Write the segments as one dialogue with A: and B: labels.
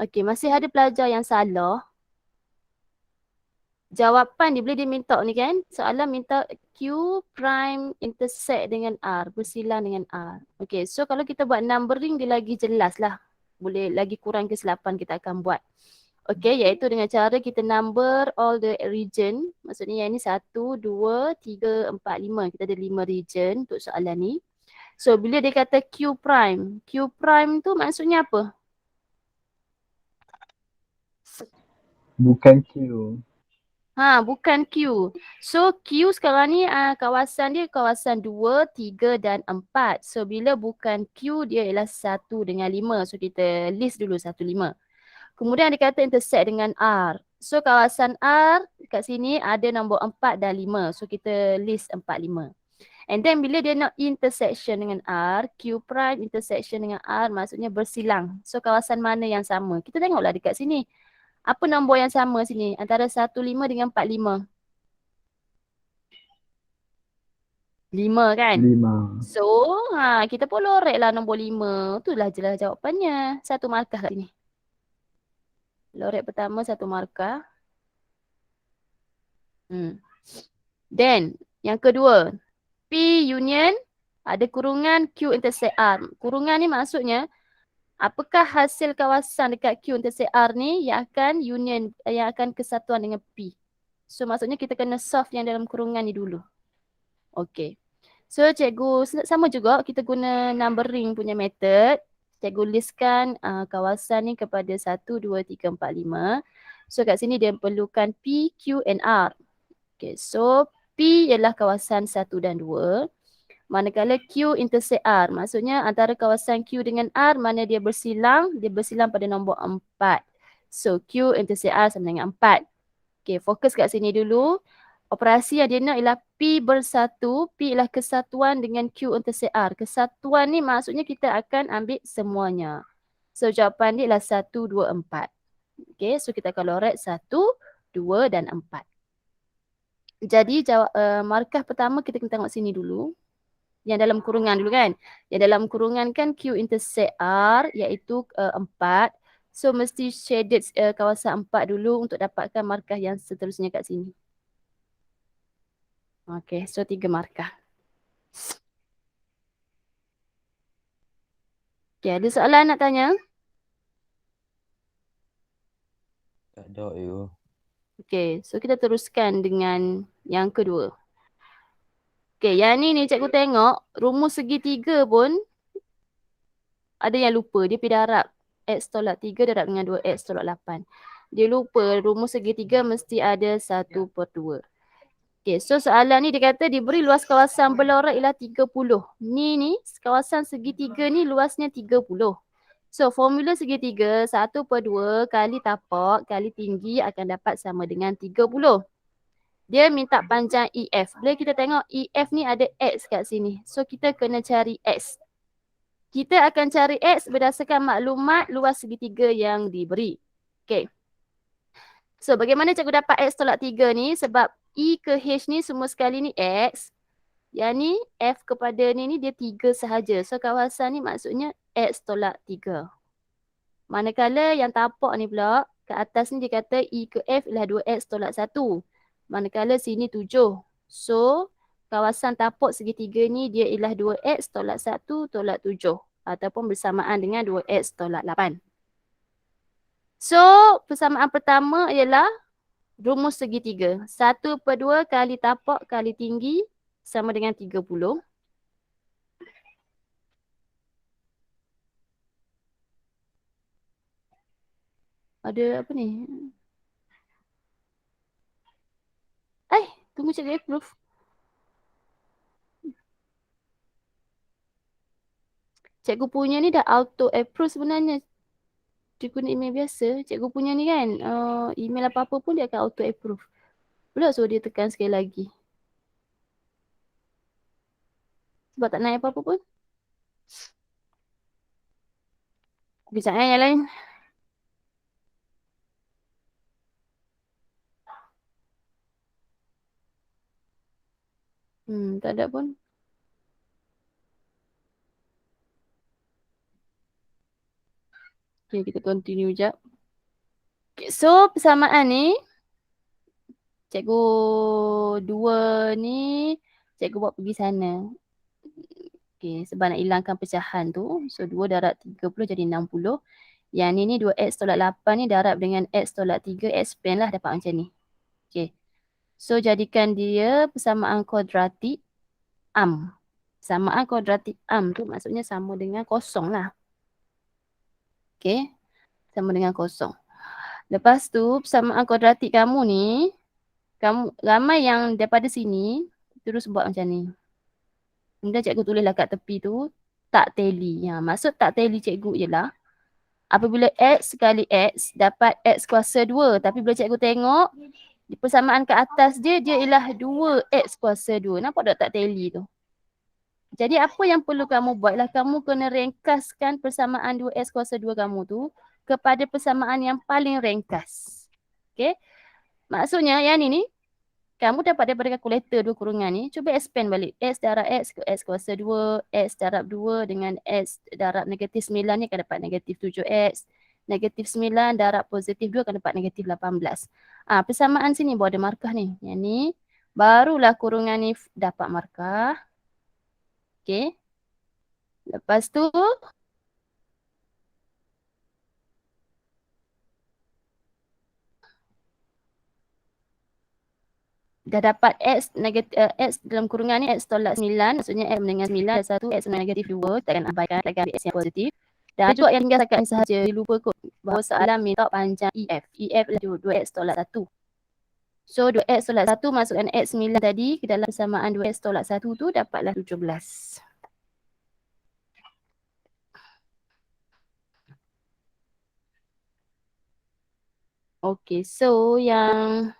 A: Okey, masih ada pelajar yang salah. Jawapan dia, bila dia minta ni kan, soalan minta Q prime intersect dengan R, bersilang dengan R. Okey, so kalau kita buat numbering dia lagi jelas lah. Boleh lagi kurang kesilapan kita akan buat. Okey, iaitu dengan cara kita number all the region. Maksudnya yang ni 1, 2, 3, 4, 5. Kita ada 5 region untuk soalan ni. So bila dia kata Q prime tu maksudnya apa?
B: Bukan Q.
A: Bukan Q. So Q sekarang ni kawasan dia kawasan 2, 3 dan 4. So bila bukan Q dia ialah 1 dengan 5. So kita list dulu 1, 5. Kemudian dia kata intersect dengan R. So kawasan R kat sini ada nombor 4 dan 5. So kita list 4, 5. And then bila dia nak intersection dengan R, Q prime intersection dengan R maksudnya bersilang. So kawasan mana yang sama? Kita tengoklah dekat sini. Apa nombor yang sama sini antara 1, 5 dengan 4, 5? 5 kan?
B: 5.
A: So, kita pun lorek lah nombor 5. Itulah jelas jawapannya. 1 markah kat sini. Lorek pertama 1 markah. Then, yang kedua. P union ada kurungan Q intersect R. Kurungan ni maksudnya apakah hasil kawasan dekat Q intersect R ni yang akan union, yang akan kesatuan dengan P. So, maksudnya kita kena solve yang dalam kurungan ni dulu. Okay. So cikgu sama juga kita guna numbering punya method. Cikgu listkan kawasan ni kepada 1, 2, 3, 4, 5. So kat sini dia perlukan P, Q and R. Okay, so P ialah kawasan 1 dan 2. Manakala Q intersect R. Maksudnya antara kawasan Q dengan R mana dia bersilang pada nombor 4. So Q intersect R sama dengan 4. Okay, fokus kat sini dulu. Operasi yang dia nak ialah P bersatu. P ialah kesatuan dengan Q intersect R. Kesatuan ni maksudnya kita akan ambil semuanya. So jawapan dia ialah 1, 2, 4. Okay, so kita akan lorek 1, 2 dan 4. Jadi markah pertama kita kena tengok sini dulu. Yang dalam kurungan dulu kan. Yang dalam kurungan kan Q intersect R iaitu 4. So mesti shaded kawasan 4 dulu untuk dapatkan markah yang seterusnya kat sini. Okay, so 3 markah. Okay, ada soalan nak tanya?
C: Tak ada you.
A: Okay, so kita teruskan dengan yang kedua. Okay, yang ni cikgu tengok rumus segitiga pun ada yang lupa. Dia pergi darab X tolak 3 darab dengan 2X tolak 8. Dia lupa rumus segitiga mesti ada 1/2. Okay, so soalan ni dia kata diberi luas kawasan berlorek ialah 30. Ni kawasan segitiga ni luasnya 30. So formula segitiga 1/2 kali tapak kali tinggi akan dapat sama dengan 30. Dia minta panjang EF. Bila kita tengok EF ni ada X kat sini. So kita kena cari X. Kita akan cari X berdasarkan maklumat luas segitiga yang diberi. Okay. So bagaimana cikgu dapat X tolak 3 ni? Sebab E ke H ni semua sekali ni X. Yang ni F kepada ni dia 3 sahaja. So kawasan ni maksudnya X tolak 3. Manakala yang tapak ni pula, ke atas ni dia kata E ke F ialah 2X tolak 1. Manakala sini 7. So kawasan tapak segitiga ni dia ialah 2X tolak 1 tolak 7. Ataupun bersamaan dengan 2X tolak 8. So persamaan pertama ialah rumus segitiga. 1/2 kali tapak kali tinggi sama dengan 30. Ada apa ni? Tunggu cikgu approve. Cikgu punya ni dah auto approve sebenarnya. Cikgu guna email biasa. Cikgu punya ni kan, email apa-apa pun dia akan auto approve. Pula suruh dia tekan sekali lagi. Sebab tak naik apa-apa pun. Kejap yang lain. Tak ada pun. Okay, kita continue sekejap. Okay, so persamaan ni, cikgu 2 ni, cikgu buat pergi sana. Okay, sebab nak hilangkan pecahan tu. So 2 darab 30 jadi 60. Yang ni 2x tolak 8 ni darab dengan x tolak 3, expand lah dapat macam ni. Okay. So jadikan dia persamaan kuadratik am. Persamaan kuadratik am tu maksudnya sama dengan kosong lah. Okay. Sama dengan kosong. Lepas tu persamaan kuadratik kamu ni, kamu ramai yang daripada sini terus buat macam ni. Kemudian cikgu tulislah kat tepi tu tak tally. Maksud tak tally cikgu ialah apabila x kali x dapat x kuasa 2. Tapi bila cikgu tengok di persamaan ke atas dia ialah 2x kuasa 2. Nampak tak tally tu? Jadi apa yang perlu kamu buat ialah kamu kena ringkaskan persamaan 2x kuasa 2 kamu tu kepada persamaan yang paling ringkas. Okay? Maksudnya yang ni kamu dapat daripada kalkulator 2 kurungan ni, cuba expand balik. X darab X ke X kuasa 2, X darab 2 dengan X darab negatif 9 ni akan dapat negatif 7X. Negatif 9 darab positif 2 akan dapat negatif 18. Persamaan sini baru ada markah ni. Yang ni, barulah kurungan ni dapat markah. Okay. Lepas tu, dah dapat X negatif X dalam kurungan ni X tolak 9, maksudnya X dengan 9 ada 1, X dengan negatif 2, kita akan abaikan, kita akan ambil X yang positif. Dan juga yang tinggal setakat ni sahaja, lupa kot bahawa soalan minta panjang EF. EF adalah 2X tolak 1. So 2X tolak 1 masukkan X 9 tadi ke dalam persamaan 2X tolak 1 tu dapatlah 17. Okay, so yang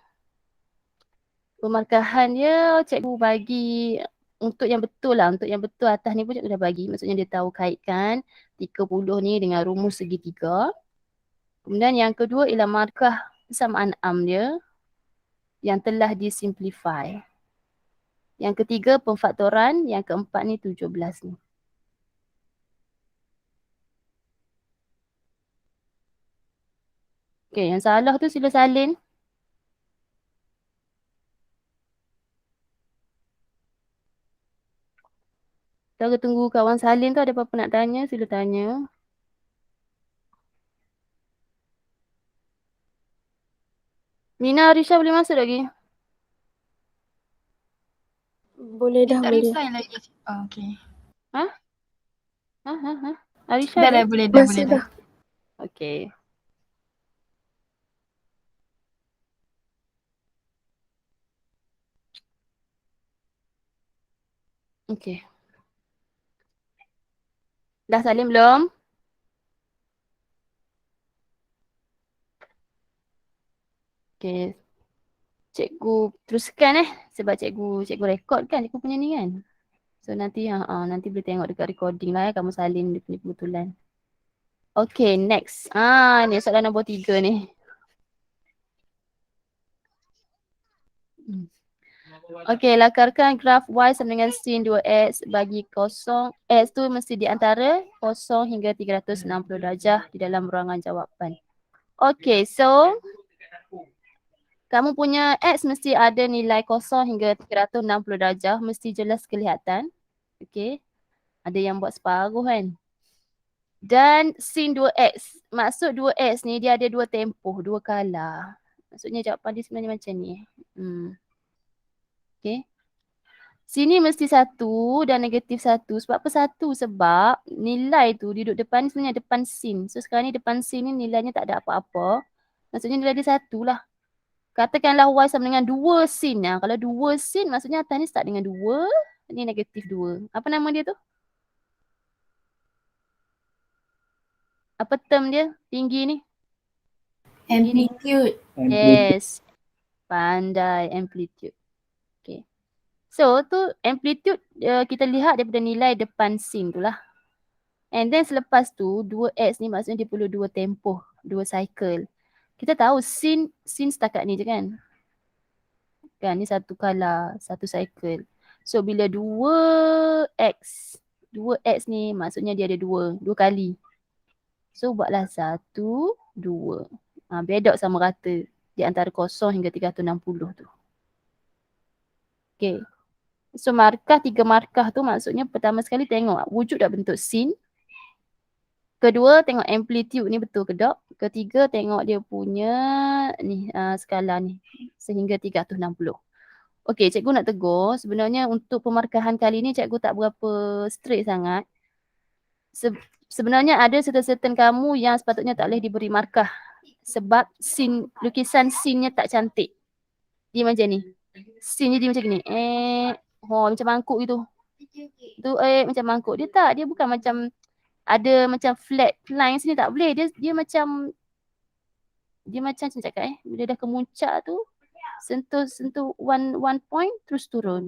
A: pemarkahan dia cikgu bagi untuk yang betul lah. Untuk yang betul atas ni pun cikgu dah bagi. Maksudnya dia tahu kaitkan 30 ni dengan rumus segitiga. Kemudian yang kedua ialah markah persamaan am dia yang telah disimplify. Yang ketiga pemfaktoran, yang keempat ni 17 ni. Okay, yang salah tu sila salin. Kita tunggu kawan salin tu ada apa-apa nak tanya, sila tanya. Mina, Arisha boleh masuk lagi?
D: Boleh dah,
E: Tak
D: boleh.
E: reply lagi. Oh, okay.
A: Arisha
E: Dah
A: ada?
E: dah, boleh dah,
D: Masih
E: boleh dah.
D: dah.
A: Okay. Okay. Dah salin belum? Okay. Cikgu teruskan sebab cikgu rekod kan cikgu punya ni kan. So nanti nanti boleh tengok dekat recording lah kamu salin dia punya kebetulan. Okay, next. Ni soalan nombor 3 ni. Okay, lakarkan graf Y sama dengan sin 2X bagi kosong. X tu mesti di antara 0 hingga 360 darjah di dalam ruangan jawapan. Okay, so kamu punya X mesti ada nilai 0 hingga 360 darjah. Mesti jelas kelihatan. Okay. Ada yang buat separuh kan. Dan sin 2X. Maksud 2X ni dia ada 2 tempoh, 2 kala. Maksudnya jawapan dia sebenarnya macam ni. Okay. Sini mesti 1 dan negatif 1. Sebab apa 1? Sebab nilai tu duduk depan ni sebenarnya depan sin. So sekarang ni depan sin ni nilainya tak ada apa-apa. Maksudnya nilai dia 1 lah. Katakanlah Y sama dengan 2 sin. Kalau 2 sin maksudnya atas ni start dengan 2. Ni negatif 2. Apa nama dia tu? Apa term dia? Tinggi ni?
E: Amplitude.
A: Yes. Pandai, amplitude. Okay. So tu amplitude kita lihat daripada nilai depan sin tu lah. And then selepas tu 2x ni maksudnya dia perlu 2 tempoh, 2 cycle. Kita tahu sin setakat ni je kan. Kan ni satu kala, satu cycle. So bila 2x ni maksudnya dia ada 2 kali. So buatlah 1, 2. Bedok sama rata di antara 0 hingga 360 tu. Okay. So markah, 3 markah tu maksudnya pertama sekali tengok wujud tak bentuk scene. Kedua tengok amplitude ni betul ke tak. Ketiga tengok dia punya ni skala ni sehingga 360. Okey, cikgu nak tegur sebenarnya untuk pemarkahan kali ni cikgu tak berapa strict sangat. Sebenarnya ada certain kamu yang sepatutnya tak boleh diberi markah sebab lukisan scene-nya tak cantik. Dia macam ni. Scene dia macam ni. Macam mangkuk gitu. Tu macam mangkuk. Dia tak, dia bukan macam ada macam flat line sini, tak boleh. Dia macam macam cakap bila dah ke muncak tu sentuh one point terus turun.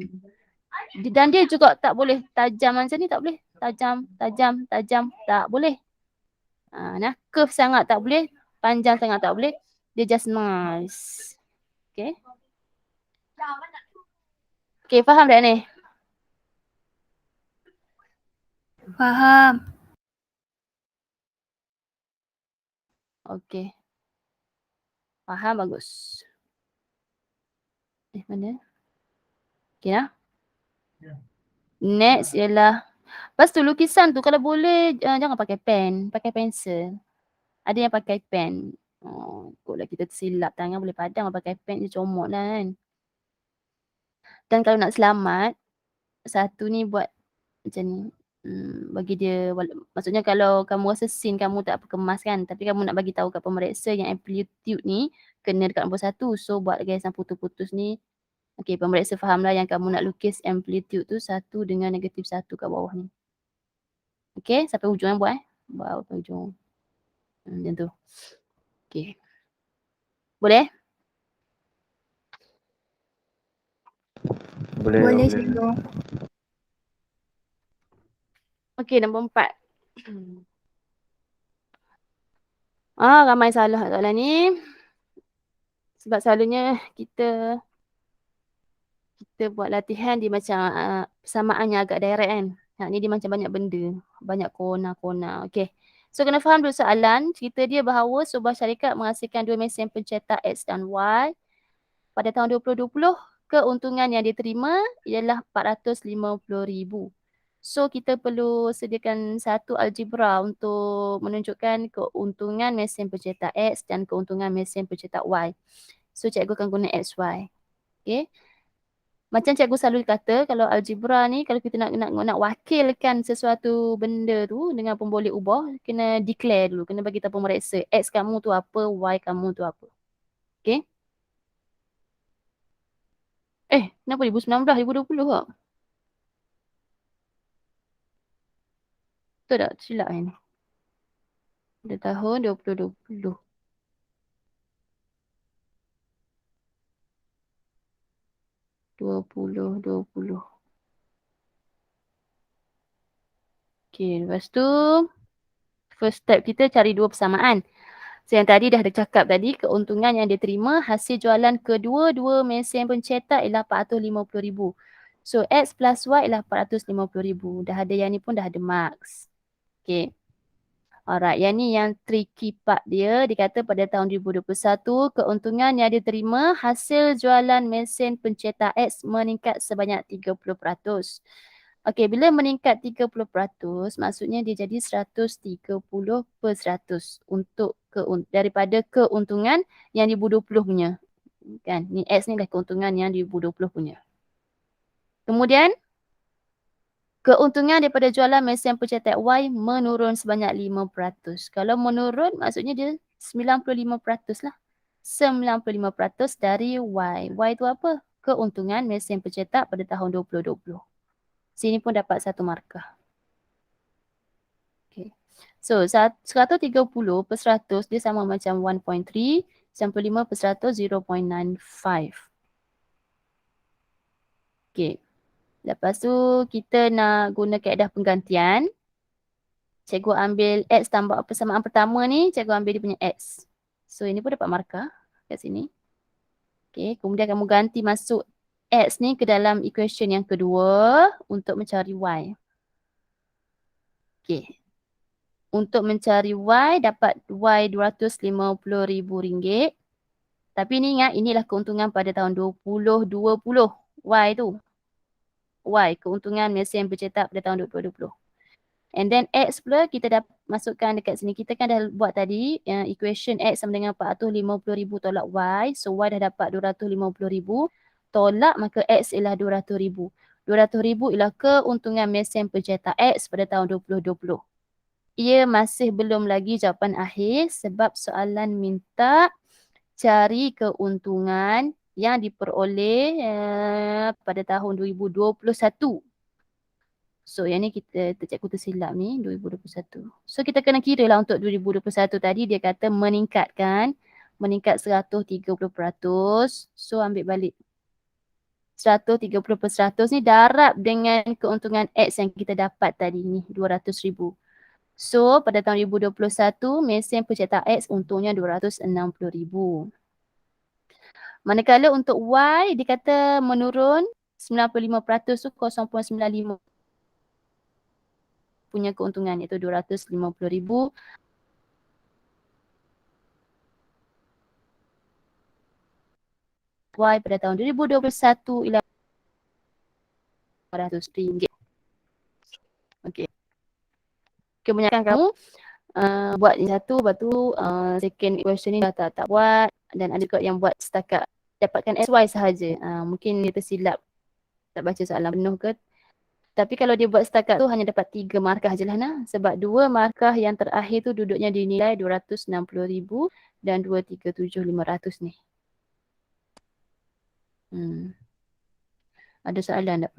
A: Dan dia juga tak boleh tajam macam ni, tak boleh. Tajam, tak boleh. Curve sangat tak boleh, panjang sangat tak boleh. Dia just nice. Okay. Okay, faham tak ni?
E: Faham.
A: Okay. Faham, bagus. Mana? Okay lah. Next ialah, lepas tu lukisan tu kalau boleh jangan pakai pen, pakai pensel. Ada yang pakai pen. Ikutlah kita tersilap tangan boleh padam pakai pen je comot lah kan. Dan kalau nak selamat, satu ni buat macam ni. Bagi dia, maksudnya kalau kamu rasa scene kamu tak kemas kan, tapi kamu nak bagi tahu kat pemeriksa yang amplitude ni kena dekat nombor 1. So buat garisan putus-putus ni. Okay, pemeriksa fahamlah yang kamu nak lukis amplitude tu 1 dengan -1 kat bawah ni. Okay, sampai hujung yang buat Bawa sampai hujung. Macam tu. Okay. Boleh?
E: Boleh cikgu.
A: Okay, nombor 4. Ramai salah soalan ni. Sebab selalunya kita buat latihan dia macam persamaannya agak direct kan. Ni dia macam banyak benda. Banyak kona-kona. Okay. So kena faham dulu soalan. Cerita dia bahawa sebuah syarikat menghasilkan 2 mesin pencetak X dan Y. Pada tahun 2020, keuntungan yang diterima ialah 450,000. So kita perlu sediakan satu algebra untuk menunjukkan keuntungan mesin pencetak X dan keuntungan mesin pencetak Y. So cikgu akan guna XY. Okay. Macam cikgu selalu kata, kalau algebra ni kalau kita nak wakilkan sesuatu benda tu dengan pun boleh ubah, kena declare dulu, kena bagi tahu pemeriksa X kamu tu apa, Y kamu tu apa. Okay. Kenapa 2019, 2020 kak? Betul tak? Silap ni. Dah tahun 2020. Okay, lepas tu first step kita cari 2 persamaan. So yang tadi dah ada cakap tadi, keuntungan yang diterima hasil jualan kedua-dua mesin pencetak ialah 450,000. So X plus Y ialah 450,000. Dah ada yang ni pun dah ada marks. Okay. Alright, yang ni yang tricky part dia. Dikata pada tahun 2021, keuntungan yang diterima hasil jualan mesin pencetak X meningkat sebanyak 30%. Okey, bila meningkat 30%, maksudnya dia jadi 130% untuk daripada keuntungan yang 2020 punya. Kan, ni X ni dah keuntungan yang 2020 punya. Kemudian, keuntungan daripada jualan mesin pencetak Y menurun sebanyak 5%. Kalau menurun, maksudnya dia 95% lah. 95% dari Y. Y tu apa? Keuntungan mesin pencetak pada tahun 2020. Sini pun dapat 1 markah. Okay. So, 130/100 dia sama macam 1.3. 95/100, 0.95. Okay. Lepas tu kita nak guna kaedah penggantian. Cikgu ambil X tambah persamaan pertama ni, cikgu ambil dia punya X. So ini pun dapat markah kat sini. Okay, kemudian kamu ganti masuk X ni ke dalam equation yang kedua untuk mencari Y. Okay. untuk mencari Y dapat Y RM250,000. Tapi ni ingat inilah keuntungan pada tahun 2020. Y tu. Y keuntungan mesin pencetak pada tahun 2020. And then X pula kita dah masukkan dekat sini. Kita kan dah buat tadi equation X sama dengan 450,000 tolak Y. So Y dah dapat 250,000. Tolak maka X ialah 200,000. 200,000 ialah keuntungan mesin pencetak X pada tahun 2020. Ia masih belum lagi jawapan akhir sebab soalan minta cari keuntungan yang diperoleh pada tahun 2021. So yang ni cikgu tersilap ni 2021. So kita kena kira lah untuk 2021 tadi dia kata meningkat 130%. So ambil balik. 130% ni darab dengan keuntungan X yang kita dapat tadi ni 200,000. So pada tahun 2021 mesin pencetak X untungnya 260,000. Manakala untuk Y dia kata menurun 95% tu 0.95 punya keuntungan iaitu 250,000. Y pada tahun 2021 ialah RM400. Okey. Kebanyakan kamu buat ni satu, lepas tu second question ni dah tak buat dan ada juga yang buat setakat dapatkan SY sahaja. Mungkin dia tersilap tak baca soalan penuh ke. Tapi kalau dia buat setakat tu hanya dapat 3 markah je lah nah. Sebab 2 markah yang terakhir tu duduknya dinilai 260,000 dan 237,500 ni. Ada soalan tak?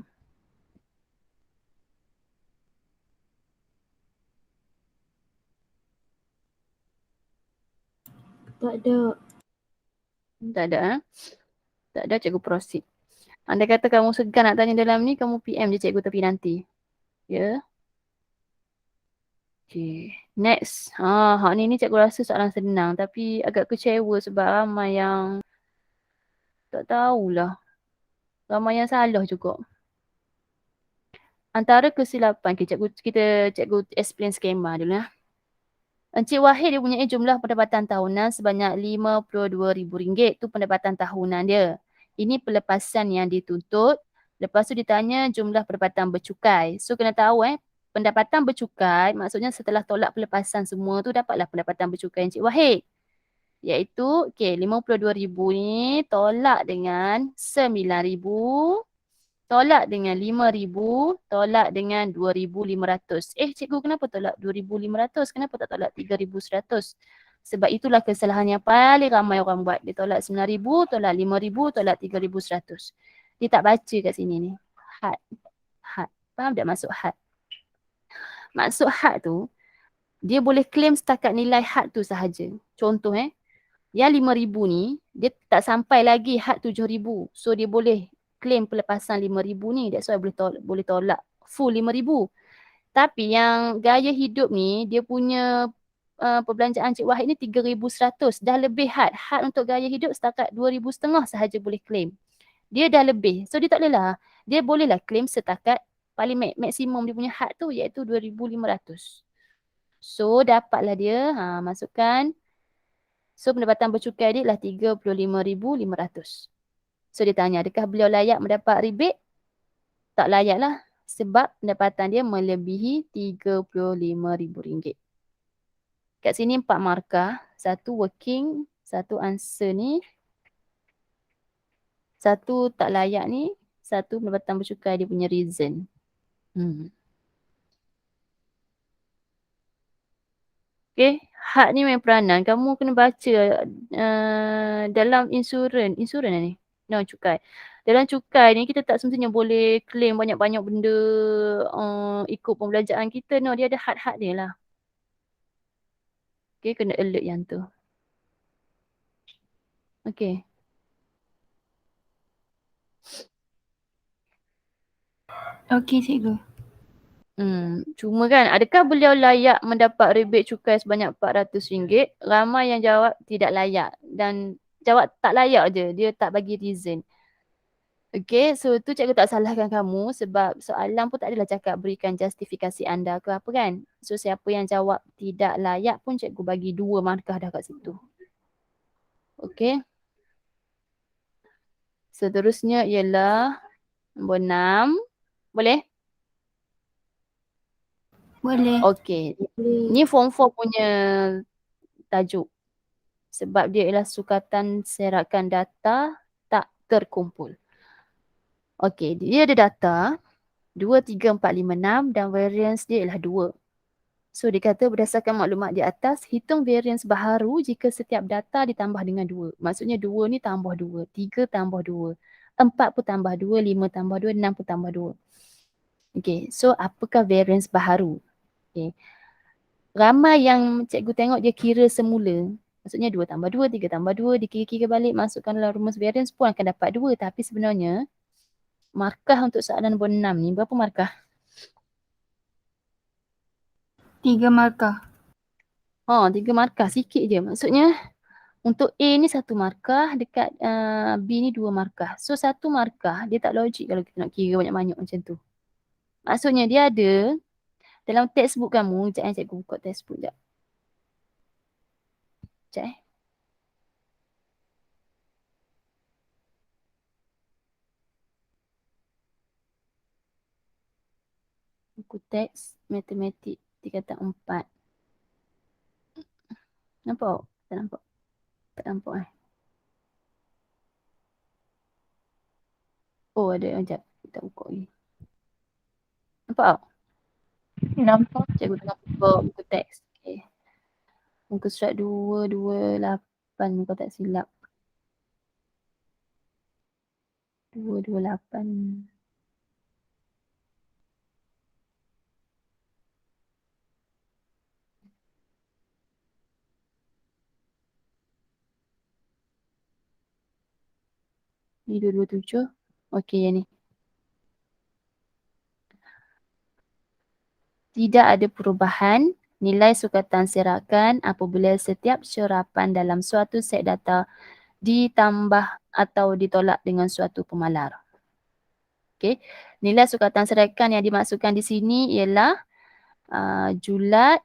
D: Tak ada.
A: Tak ada Tak ada, cikgu proceed. Andai kata kamu segan nak tanya dalam ni, kamu PM je cikgu tepi nanti. Ya. Okay. Next. Hak ni cikgu rasa soalan senang tapi agak kecewa sebab ramai yang tak tahulah. Ramai yang salah juga. Antara kesilapan, cikgu explain skema dulu lah. Encik Wahid dia punya jumlah pendapatan tahunan sebanyak RM52,000. Itu pendapatan tahunan dia. Ini pelepasan yang dituntut. Lepas tu ditanya jumlah pendapatan bercukai. So kena tahu pendapatan bercukai maksudnya setelah tolak pelepasan semua tu dapatlah pendapatan bercukai Encik Wahid. Iaitu RM52,000 ni tolak dengan RM9,000. Tolak dengan RM5,000, tolak dengan RM2,500. Cikgu kenapa tolak RM2,500? Kenapa tak tolak RM3,100? Sebab itulah kesalahan yang paling ramai orang buat. Dia tolak RM9,000, tolak RM5,000, tolak RM3,100. Dia tak baca kat sini ni. Had. Faham tak maksud had? Maksud had tu, dia boleh claim setakat nilai had tu sahaja. Contoh yang RM5,000 ni, dia tak sampai lagi had RM7,000. So dia boleh claim pelepasan RM5,000 ni. That's why boleh tolak full RM5,000. Tapi yang gaya hidup ni, dia punya perbelanjaan Cik Wahid ni RM3,100. Dah lebih had. Had untuk gaya hidup setakat RM2,500 sahaja boleh claim. Dia dah lebih. So dia tak boleh lah. Dia bolehlah claim setakat paling maksimum dia punya had tu iaitu RM2,500. So dapatlah dia. Masukkan. So pendapatan bercukai dia adalah RM35,500. So dia tanya, adakah beliau layak mendapat rebate? Tak layak lah. Sebab pendapatan dia melebihi RM35,000. Kat sini 4 markah. 1 working, 1 answer ni. 1 tak layak ni. 1 pendapatan bercukai dia punya reason. Okay, had ni main peranan. Kamu kena baca dalam insurans ni. No, cukai. Dalam cukai ni kita tak semestinya boleh claim banyak-banyak benda ikut pembelanjaan kita. No, dia ada had-had dia lah. Okay, kena alert yang tu. Okay.
E: Okey, cikgu.
A: Cuma kan, adakah beliau layak mendapat rebate cukai sebanyak RM400? Ramai yang jawab tidak layak dan jawab tak layak je. Dia tak bagi reason. Okay, so tu cikgu tak salahkan kamu sebab soalan pun tak adalah cakap berikan justifikasi anda ke apa kan. So siapa yang jawab tidak layak pun cikgu bagi 2 markah dah kat situ. Okay. Seterusnya ialah nombor 6. Boleh?
E: Boleh.
A: Okay. Ni form 4 punya tajuk. Sebab dia ialah sukatan serakan data tak terkumpul. Okay, dia ada data 2, 3, 4, 5, 6 dan variance dia ialah 2. So dia kata berdasarkan maklumat di atas, hitung variance baharu jika setiap data ditambah dengan 2. Maksudnya 2 ni tambah 2, 3 tambah 2, 4 pun tambah 2, 5 tambah 2, 6 pun tambah 2. Okay, so apakah variance baharu? Okay. Ramai yang cikgu tengok dia kira semula. Maksudnya 2 tambah 2, 3 tambah 2, dikira-kira balik, masukkan dalam rumus variance pun akan dapat 2. Tapi sebenarnya, markah untuk soalan nombor 6 ni berapa markah?
E: 3 markah.
A: 3 markah, sikit je. Maksudnya, untuk A ni 1 markah, dekat B ni 2 markah. So 1 markah, dia tak logik kalau kita nak kira banyak-banyak macam tu. Maksudnya dia ada, dalam textbook kamu, sekejap cikgu buka textbook sekejap. Sekejap buku teks matematik tingkatan 4. Nampak? Tak nampak? Tak nampak Oh ada, sekejap. Kita buka lagi. Nampak tak?
B: Nampak.
A: Cikgu tengah buka buku teks. Okay. Muka surat 228 muka tak silap. 228. Ni 227. Okey yang ni. Tidak ada perubahan nilai sukatan serakan apabila setiap syarapan dalam suatu set data ditambah atau ditolak dengan suatu pemalar. Okey. Nilai sukatan serakan yang dimaksudkan di sini ialah julat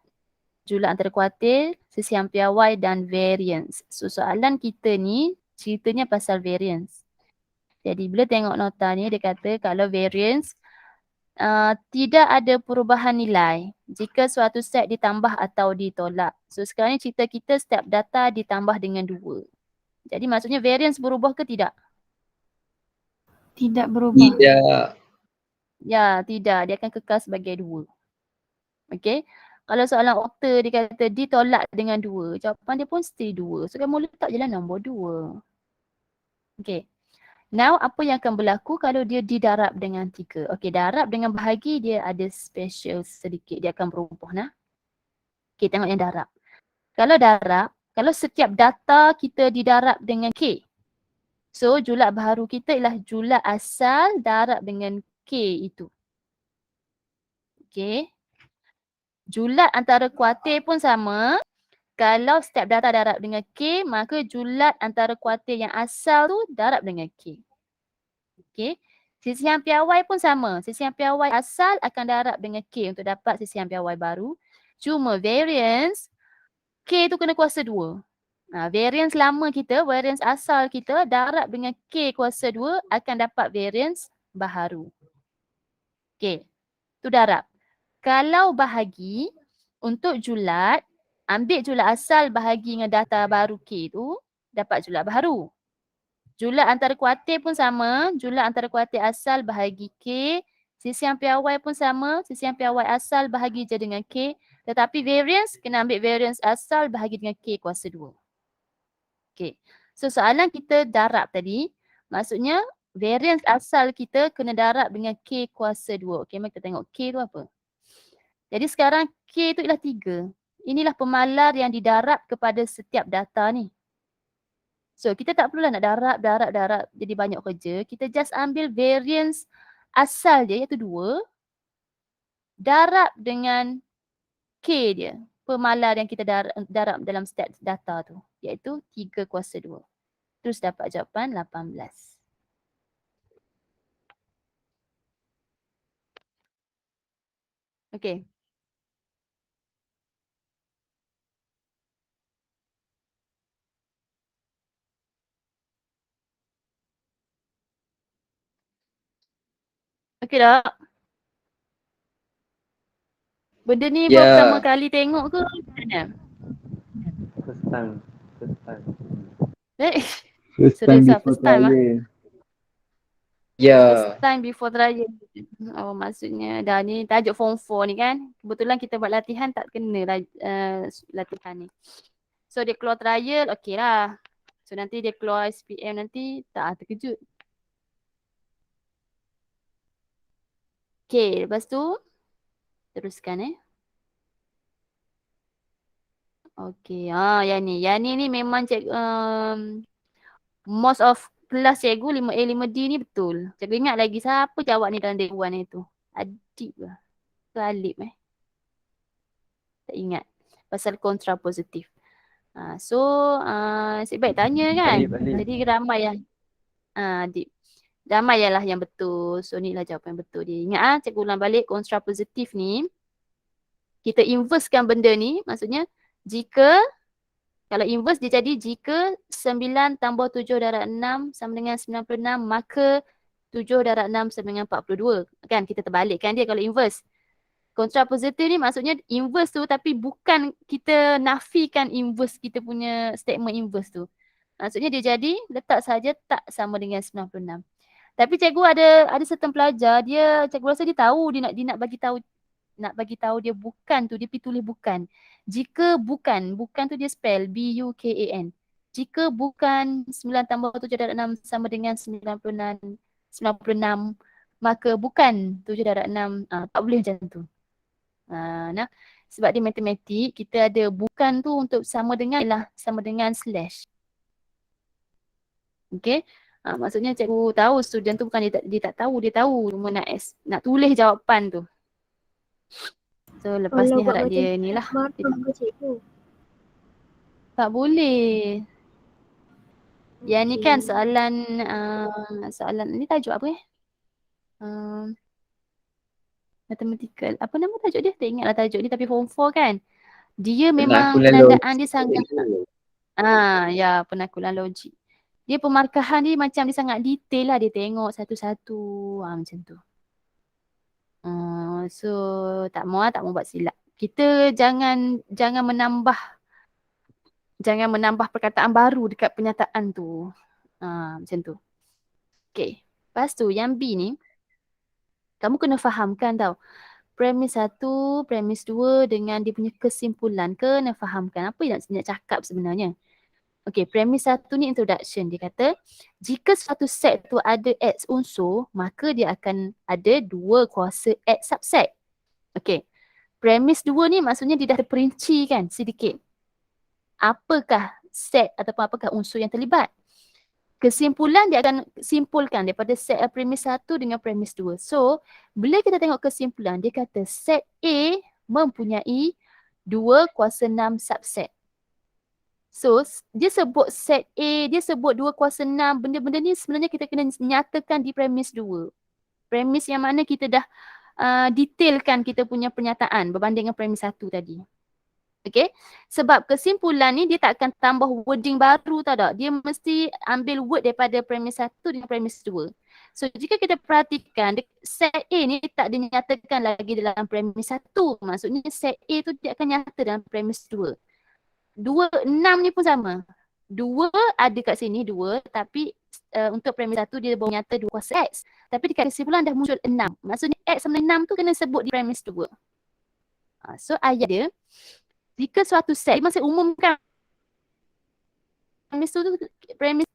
A: antara kuartil, sesiam piawai dan variance. So soalan kita ni ceritanya pasal variance. Jadi bila tengok nota ni dia kata kalau variance tidak ada perubahan nilai jika suatu set ditambah atau ditolak. So sekarang ni cerita kita setiap data ditambah dengan 2. Jadi maksudnya variance berubah ke tidak?
E: Tidak berubah.
B: Tidak.
A: Ya, tidak. Dia akan kekal sebagai 2. Okey. Kalau soalan okta dia kata ditolak dengan 2, jawapan dia pun still 2. So kamu letak je lah nombor 2. Okey. Now, apa yang akan berlaku kalau dia didarab dengan 3? Okey, darab dengan bahagi dia ada special sedikit. Dia akan berubah nah. Okey, tengok yang darab. Kalau darab, kalau setiap data kita didarab dengan K. So, julat baharu kita ialah julat asal darab dengan K itu. Okey. Julat antara kuartil pun sama. Kalau setiap data darab dengan K, maka julat antara kuartil yang asal tu darab dengan K. Okey. Sisihan piawai pun sama. Sisihan piawai asal akan darab dengan K untuk dapat sisihan piawai baru. Cuma variance, K tu kena kuasa 2. Variance lama kita, variance asal kita darab dengan K kuasa 2 akan dapat variance baharu. Okey. Tu darab. Kalau bahagi, untuk julat, ambil julat asal bahagi dengan data baru K tu, dapat julat baharu. Julat antara kuartil pun sama. Julat antara kuartil asal bahagi K. Sisihan piawai pun sama. Sisihan piawai asal bahagi je dengan K. Tetapi variance, kena ambil variance asal bahagi dengan K kuasa 2. Okay. So soalan kita darab tadi. Maksudnya variance asal kita kena darab dengan K kuasa 2. Okay, mari kita tengok K tu apa. Jadi sekarang K tu ialah 3. Inilah pemalar yang didarab kepada setiap data ni. So kita tak perlulah nak darab jadi banyak kerja. Kita just ambil variance asal dia iaitu 2. Darab dengan K dia. Pemalar yang kita darab dalam setiap data tu. Iaitu 3 kuasa 2. Terus dapat jawapan 18. Okey. Okey tak? Benda ni baru pertama kali tengok ke macam mana?
C: First time.
A: Eh,
F: First
A: serius
F: time
A: lah,
F: before
A: first time lah.
F: trial.
A: First time before trial. Oh, maksudnya dah ni tajuk form 4 ni kan. Kebetulan kita buat latihan tak kena latihan ni. So dia keluar trial, okey lah. So nanti dia keluar SPM nanti, tak terkejut. Okey, lepas tu teruskan Okey, yang ni. Yang ni memang most of kelas cikgu 5A 5D ni betul. Cikgu ingat lagi siapa jawab ni dalam dewan itu. Adib ke? Ke Alip Tak ingat. Pasal kontrapositif. So, nasib baik tanya kan.
C: Alip.
A: Jadi ramai yang Adib. Ramai lah yang betul. So ni lah jawapan yang betul dia. Ingat cikgu ulang balik kontrapositif ni. Kita inversekan benda ni. Maksudnya jika kalau inverse dia jadi jika 9 tambah 7 darab 6 sama dengan 96 maka 7 darab 6 sama dengan 42. Kan kita terbalikkan dia kalau inverse. Kontrapositif ni maksudnya inverse tu tapi bukan kita nafikan inverse kita punya statement inverse tu. Maksudnya dia jadi letak saja tak sama dengan 96. Tapi cikgu ada certain pelajar cikgu rasa dia tahu dia nak bagi tahu dia bukan tu dia pergi tulis bukan. Jika bukan tu dia spell B-U-K-A-N. Jika bukan 9 tambah 7 darab 6 sama dengan 96 maka bukan 7 darab 6. Tak boleh macam tu. Sebab dia matematik kita ada bukan tu untuk sama dengan slash. Okey. Maksudnya cikgu tahu student tu bukan dia tak tahu, dia tahu cuma nak tulis jawapan tu. So lepas ni harap dia ni lah. Tak boleh. Yang ni kan soalan ni tajuk apa mathematical. Apa nama tajuk dia? Tak ingatlah tajuk ni tapi form 4 kan. Dia memang penandaan dia sangat ya penakulan logik. Dia pemarkahan dia macam dia sangat detail lah. Dia tengok satu-satu macam tu. So tak mau buat silap. Kita jangan menambah perkataan baru dekat pernyataan tu. Macam tu. Okay. Lepas tu yang B ni kamu kena fahamkan tau. Premis 1, premis 2 dengan dia punya kesimpulan kena fahamkan apa yang nak cakap sebenarnya. Okay, premis 1 ni introduction. Dia kata jika suatu set tu ada X unsur maka dia akan ada 2 kuasa X subset. Okay. Premis 2 ni maksudnya dia dah terperinci kan sedikit. Apakah set ataupun apakah unsur yang terlibat. Kesimpulan dia akan simpulkan daripada set premis 1 dengan premis 2. So, bila kita tengok kesimpulan, dia kata set A mempunyai 2 kuasa 6 subset. So, dia sebut set A, dia sebut 2 kuasa 6. Benda-benda ni sebenarnya kita kena nyatakan di premis 2. Premis yang mana kita dah detailkan kita punya pernyataan berbanding dengan premis 1 tadi. Okay, sebab kesimpulan ni dia tak akan tambah wording baru tau tak. Dia mesti ambil word daripada premis 1 dengan premis 2. So jika kita perhatikan set A ni tak dinyatakan lagi dalam premis 1. Maksudnya set A tu dia akan nyata dalam premis 2. 6 ni pun sama. 2 ada kat sini 2 tapi untuk premis 1 dia baru nyata 2 kuasa X. Tapi dekat kesimpulan dah muncul 6. Maksudnya X sama 6 tu kena sebut di premis 2. So ayat dia jika suatu set, dia masih umumkan premis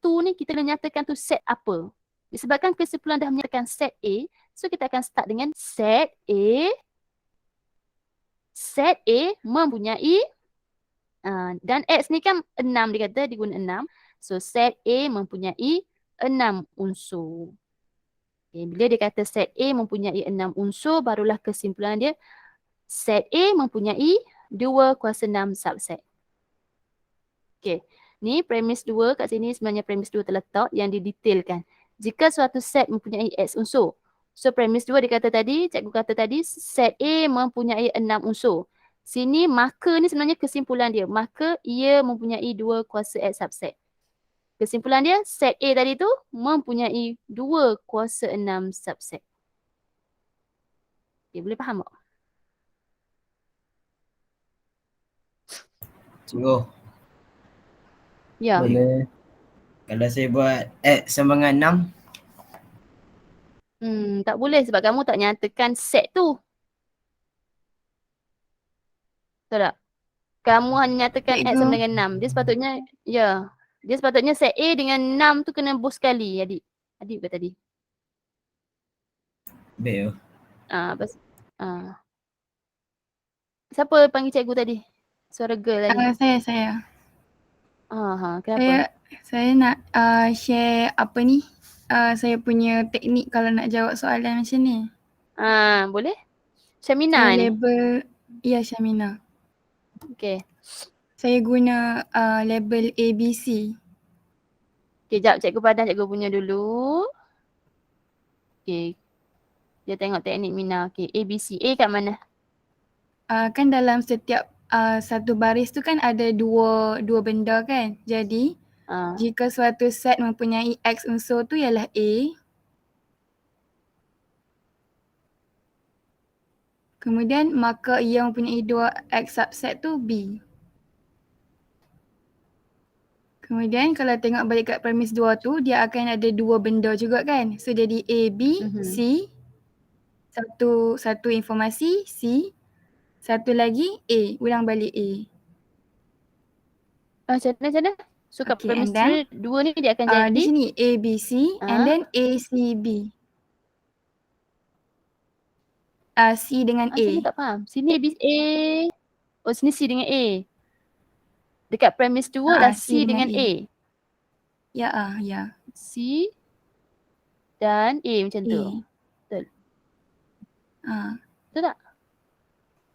A: 2 ni kita kena nyatakan tu set apa. Disebabkan kesimpulan dah menyatakan set A, so kita akan start dengan set A mempunyai dan X ni kan 6 dia kata, dia guna 6. So set A mempunyai 6 unsur. Okay, bila dia kata set A mempunyai 6 unsur, barulah kesimpulan dia set A mempunyai 2 kuasa 6 subset. Okay. Ni premis 2 kat sini sebenarnya premis 2 terletak yang didetailkan. Jika suatu set mempunyai X unsur, So premis 2 dia kata tadi, cikgu kata tadi set A mempunyai 6 unsur. Sini maka ni sebenarnya kesimpulan dia. Maka ia mempunyai 2 kuasa X subset. Kesimpulan dia set A tadi tu mempunyai 2 kuasa 6 subset. Okay, boleh faham tak?
F: Cikgu,
A: Ya.
F: boleh. Kalau saya buat X sama dengan 6,
A: Tak boleh sebab kamu tak nyatakan set tu. Betul tak? Kamu hanya nyatakan X sama dengan 6. Dia sepatutnya, ya. Dia sepatutnya set A dengan 6 tu kena both sekali, adik. Adik bukan tadi.
F: baik.
A: Siapa panggil cikgu tadi? Suara girl tadi.
E: Saya.
A: Kenapa?
E: Saya nak share apa ni? Saya punya teknik kalau nak jawab soalan macam ni.
A: Boleh? Syamina
E: Saya
A: ni?
E: label, ya Syamina.
A: Okay.
E: Saya guna label ABC.
A: Okay, jap cikgu padan cikgu punya dulu. Okay. Dia tengok teknik Mina. Okay, ABC. A kat mana?
E: Kan dalam setiap satu baris tu kan ada dua benda kan. Jadi jika suatu set mempunyai X unsur tu ialah A. Kemudian maka ia mempunyai 2 X subset tu B. Kemudian kalau tengok balik kat premis 2 tu, dia akan ada 2 benda juga kan. So jadi A, B, C. Satu informasi C. Satu lagi A. Ulang balik A.
A: Macam mana? So kat premis
E: and then,
A: 2 ni dia akan jadi?
E: Di sini A, B, C and then A, C, B. C dengan A.
A: Saya tak faham. Sini B, A. Oh, sini C dengan A. Dekat premis 2 lah C dengan A.
E: Ya.
A: C dan A macam tu. Betul. Betul tak?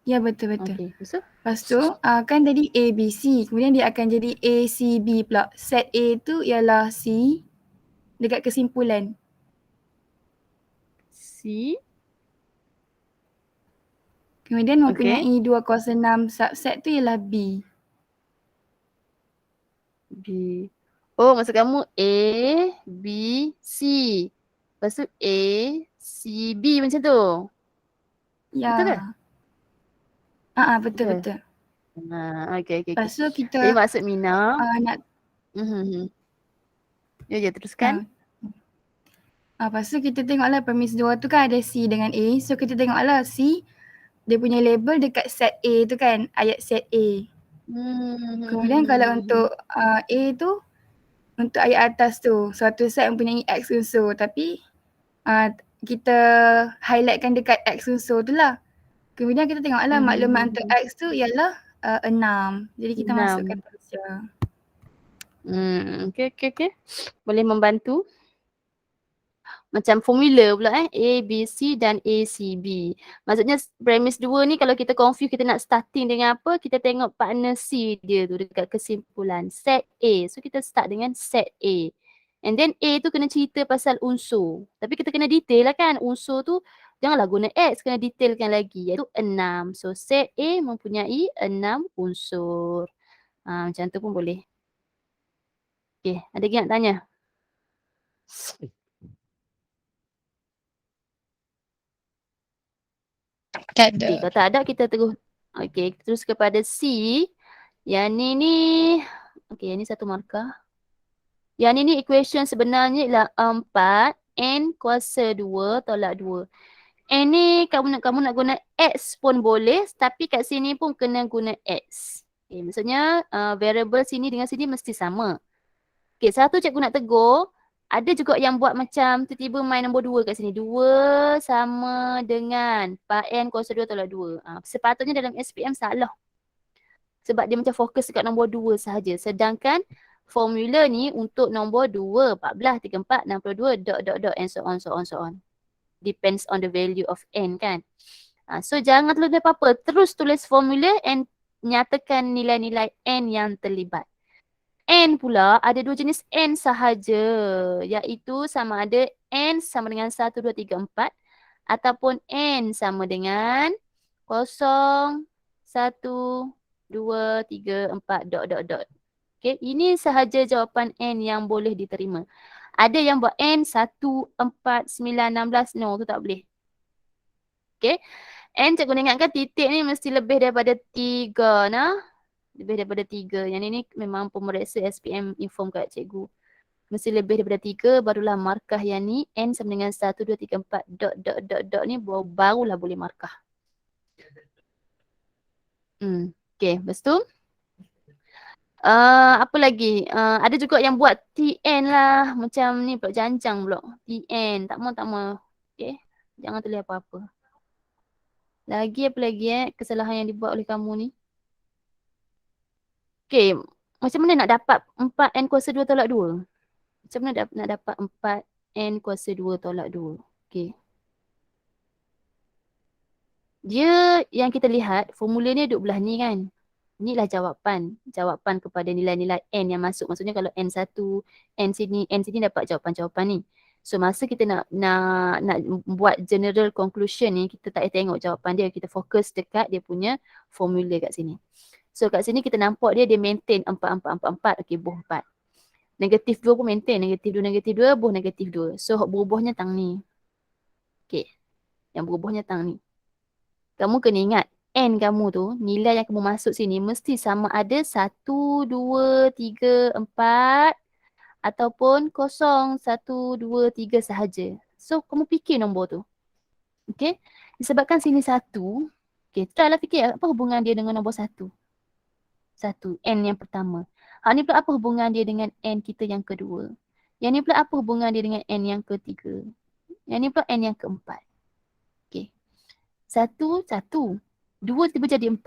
E: Ya, betul.
A: Okay,
E: Lepas tu kan tadi A, B, C. Kemudian dia akan jadi A, C, B pula. Set A tu ialah C dekat kesimpulan.
A: C.
E: Kemudian mempunyai 2 kuasa 6 subset tu ialah B.
A: B. Oh, maksud kamu A, B, C. Lepas tu A, C, B macam tu.
E: Ya.
A: Betul ke?
E: Betul.
A: Okay.
E: Lepas tu kita
A: Jadi maksud Mina.
E: nak
A: Ya, teruskan.
E: Lepas tu kita tengoklah premis 2 tu kan ada C dengan A. So kita tengoklah C, dia punya label dekat set A tu kan, ayat set A. Kemudian kalau untuk A tu, untuk ayat atas tu, suatu set mempunyai X unsur tapi kita highlightkan dekat X unsur tu lah. Kemudian kita tengoklah maklumat untuk X tu ialah 6. Jadi kita masukkan terus je.
A: Okay. Boleh membantu. Macam formula pula A, B, C dan A, C, B. Maksudnya premis 2 ni kalau kita confuse kita nak starting dengan apa, kita tengok partner C dia tu dekat kesimpulan. Set A. So kita start dengan set A. And then A tu kena cerita pasal unsur. Tapi kita kena detail lah kan. Unsur tu janganlah guna X, kena detailkan lagi. Iaitu 6. So set A mempunyai 6 unsur. Macam tu pun boleh. Okay, ada lagi nak tanya?
B: Tak ada.
A: Okay, kalau tak ada kita terus. Okay, terus kepada C. Yang ni. Okay, yang ni satu markah. Yang ni equation sebenarnya ialah 4 N kuasa 2 tolak 2. N ni kamu nak guna X pun boleh. Tapi kat sini pun kena guna X. Okay, maksudnya variable sini dengan sini mesti sama. Okay, satu cikgu nak tegur. Ada juga yang buat macam tiba-tiba main nombor 2 kat sini. 2 sama dengan 4N kuasa 2 tolak 2. Sepatutnya dalam SPM salah. Sebab dia macam fokus dekat nombor 2 sahaja. Sedangkan formula ni untuk nombor 2, 14, 34, 62, and so on. Depends on the value of N kan. So jangan tulis apa-apa. Terus tulis formula and nyatakan nilai-nilai N yang terlibat. N pula ada 2 jenis N sahaja, iaitu sama ada N sama dengan 1, 2, 3, 4 ataupun N sama dengan 0, 1, 2, 3, 4, dot. Okay, ini sahaja jawapan N yang boleh diterima. Ada yang buat N 1, 4, 9, 16. No, tu tak boleh. Okay. N cikgu nak ingatkan titik ni mesti lebih daripada 3 nah. Lebih daripada 3. Yang ini memang pemeriksa SPM inform kat cikgu. Mesti lebih daripada 3 barulah markah yang ni. N sama dengan 1, 2, 3, 4, dot ni barulah boleh markah. Okay, lepas tu. Apa lagi? Ada juga yang buat TN lah. Macam ni pula janjang pula. TN. Tak mau. Okay. Jangan tulis apa-apa. Lagi apa lagi kesalahan yang dibuat oleh kamu ni? Okay. Macam mana nak dapat 4N kuasa 2 tolak 2? Macam mana nak dapat 4N kuasa 2 tolak 2? Okay. Dia yang kita lihat formula ni duduk belah ni kan. Inilah jawapan. Jawapan kepada nilai-nilai N yang masuk. Maksudnya kalau N1, N sini dapat jawapan-jawapan ni. So masa kita nak buat general conclusion ni, kita tak payah tengok jawapan dia. Kita fokus dekat dia punya formula kat sini. So kat sini kita nampak dia maintain 4, 4, 4, 4. Okay, boh 4. Negatif 2 pun maintain. Negatif 2, negatif 2, boh negatif 2. So berubahnya tang ni. Okay. Yang berubahnya tang ni. Kamu kena ingat. N kamu tu, nilai yang kamu masuk sini mesti sama ada 1, 2, 3, 4 ataupun 0, 1, 2, 3 sahaja. So, kamu fikir nombor tu. Okay. Disebabkan sini 1. Okay, try lah fikir apa hubungan dia dengan nombor 1. 1, N yang pertama. Hak ni pula apa hubungan dia dengan N kita yang kedua. Yang ni pula apa hubungan dia dengan N yang ketiga. Yang ni pula N yang keempat. Okay. 1, 1. 2 tiba jadi 4.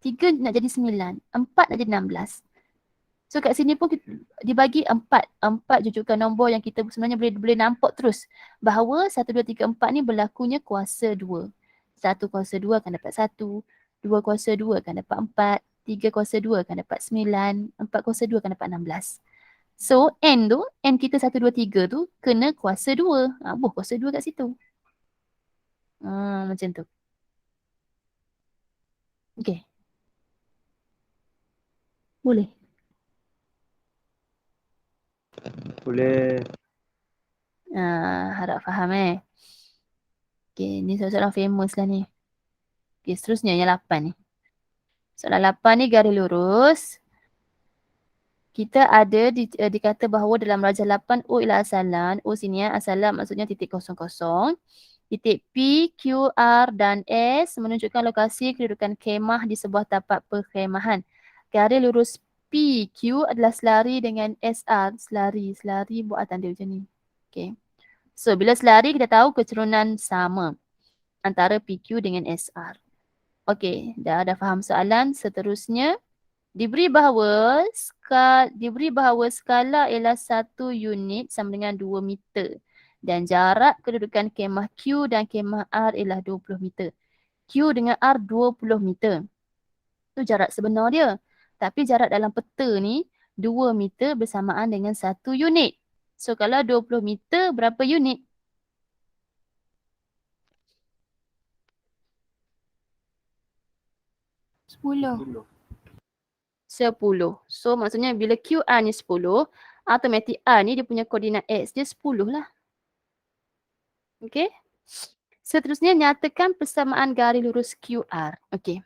A: 3 nak jadi 9. 4 nak jadi 16. So kat sini pun dibagi 4. 4 jujukan nombor yang kita sebenarnya boleh nampak terus. Bahawa 1, 2, 3, 4 ni berlakunya kuasa 2. 1 kuasa 2 akan dapat 1. 2 kuasa 2 akan dapat 4. 3 kuasa 2 akan dapat 9. 4 kuasa 2 akan dapat 16. So N tu, N kita 1, 2, 3 tu kena kuasa 2. Boh kuasa 2 kat situ. Macam tu. Okay. Boleh?
C: Boleh.
A: Harap faham Okay, ni soalan famous lah ni. Okay, seterusnya yang 8 ni. Soalan 8 ni garis lurus. Kita ada dikata bahawa dalam rajah 8 O ialah asalan. O sini asalan maksudnya titik 00. Titik P, Q, R dan S menunjukkan lokasi kedudukan kemah di sebuah tapak perkhemahan. Garis lurus PQ adalah selari dengan SR. Selari buat tanda macam ni. Okay. So bila selari kita tahu kecerunan sama antara PQ dengan SR. Okay, dah faham soalan. Seterusnya diberi bahawa skala ialah 1 unit sama dengan 2 meter. Dan jarak kedudukan kemah Q dan kemah R ialah 20 meter. Q dengan R 20 meter. Itu jarak sebenar dia. Tapi jarak dalam peta ni 2 meter bersamaan dengan 1 unit. So kalau 20 meter berapa unit?
E: Sepuluh.
A: 10. So maksudnya bila QR ni 10, automatik R ni dia punya koordinat X dia 10 lah. Okay. Seterusnya nyatakan persamaan garis lurus QR. Okay.